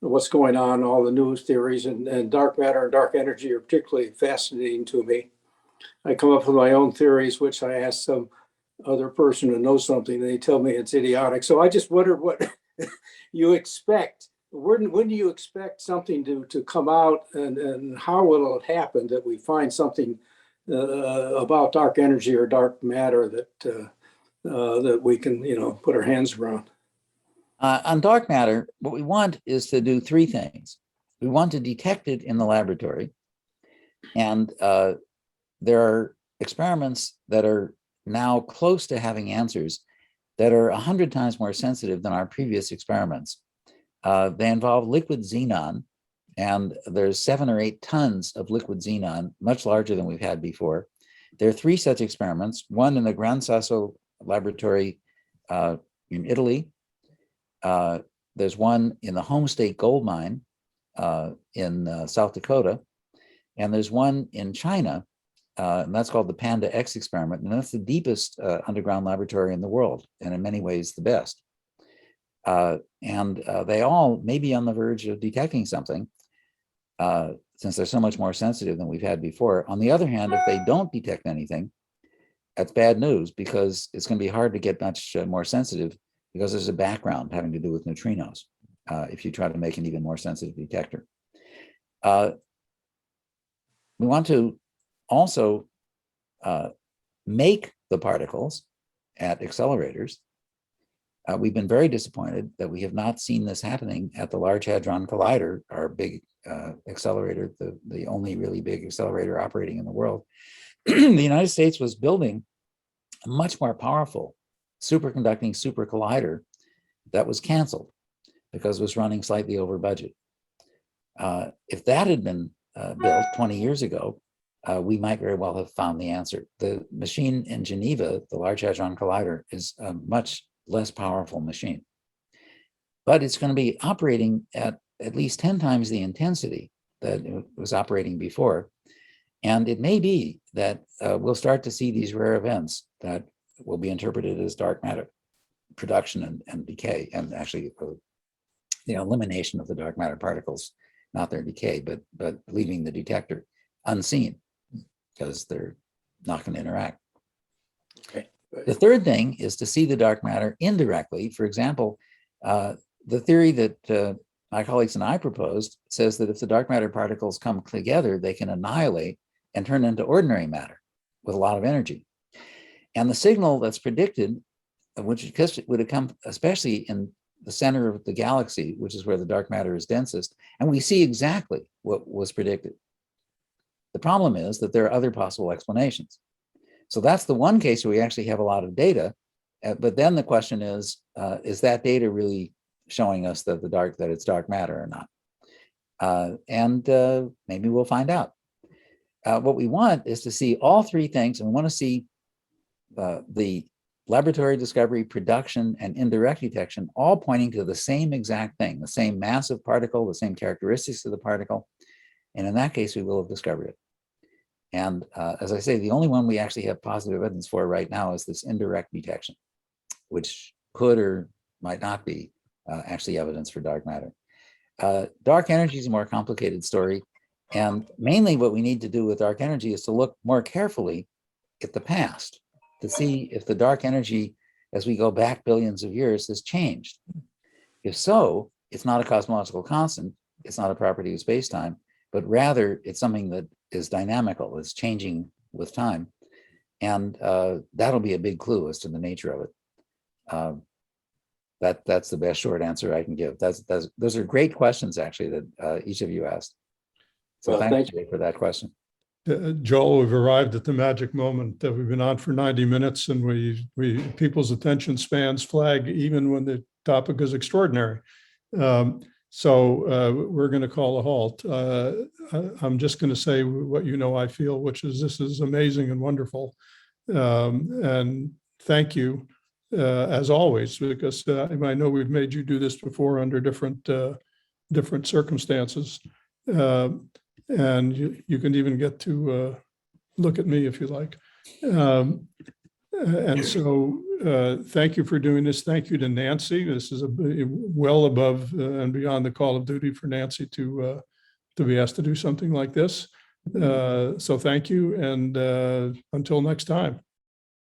what's going on, all the news theories, and dark matter and dark energy are particularly fascinating to me. I come up with my own theories, which I ask some other person who knows something, and they tell me it's idiotic. So I just wondered what you expect. When do you expect something to come out, and how will it happen that we find something about dark energy or dark matter that we can put our hands around? On dark matter, what we want is to do three things. We want to detect it in the laboratory, and there are experiments that are now close to having answers that are 100 times more sensitive than our previous experiments. They involve liquid xenon, and there's 7 or 8 tons of liquid xenon, much larger than we've had before. There are 3 such experiments, one in the Gran Sasso laboratory in Italy. There's one in the Home State Gold Mine in South Dakota. And there's one in China, and that's called the Panda X Experiment. And that's the deepest underground laboratory in the world, and in many ways the best. They all may be on the verge of detecting something, since they're so much more sensitive than we've had before. On the other hand, if they don't detect anything, that's bad news, because it's going to be hard to get much more sensitive, because there's a background having to do with neutrinos if you try to make an even more sensitive detector. We want to also make the particles at accelerators. We've been very disappointed that we have not seen this happening at the Large Hadron Collider, our big accelerator, the only really big accelerator operating in the world. The United States was building a much more powerful superconducting super collider that was canceled because it was running slightly over budget. If that had been built 20 years ago, we might very well have found the answer. The machine in Geneva, the Large Hadron Collider, is a much less powerful machine, but it's going to be operating at least 10 times the intensity that it was operating before. And it may be that we'll start to see these rare events that will be interpreted as dark matter production and decay, and actually the elimination of the dark matter particles, not their decay, but leaving the detector unseen because they're not going to interact. Okay. The third thing is to see the dark matter indirectly. For example, the theory that my colleagues and I proposed says that if the dark matter particles come together, they can annihilate and turn into ordinary matter with a lot of energy. And the signal that's predicted, which would have come especially in the center of the galaxy, which is where the dark matter is densest, and we see exactly what was predicted. The problem is that there are other possible explanations. So that's the one case where we actually have a lot of data, but then the question is that data really showing us that it's dark matter or not? Maybe we'll find out. What we want is to see all three things, and we want to see the laboratory discovery, production, and indirect detection all pointing to the same exact thing, the same massive particle, the same characteristics of the particle. And in that case, we will have discovered it. And as I say, the only one we actually have positive evidence for right now is this indirect detection, which could or might not be actually evidence for dark matter. Dark energy is a more complicated story. And mainly what we need to do with dark energy is to look more carefully at the past to see if the dark energy, as we go back billions of years, has changed. If so, it's not a cosmological constant, it's not a property of space-time, but rather it's something that is dynamical, it's changing with time. And that'll be a big clue as to the nature of it. That's the best short answer I can give. Those are great questions, actually, that each of you asked. So well, thank you for that question. Joel, we've arrived at the magic moment that we've been on for 90 minutes and people's attention spans flag even when the topic is extraordinary. So we're going to call a halt. I'm just going to say what I feel, which is this is amazing and wonderful. And thank you, as always, because I know we've made you do this before under different circumstances. And you can even get to look at me if you like. And so thank you for doing this. Thank you to Nancy. This is well above and beyond the call of duty for Nancy to be asked to do something like this. So thank you, and until next time.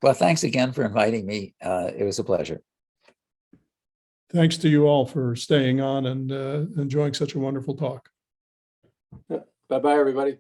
Well, thanks again for inviting me. It was a pleasure. Thanks to you all for staying on and enjoying such a wonderful talk. Bye-bye, everybody.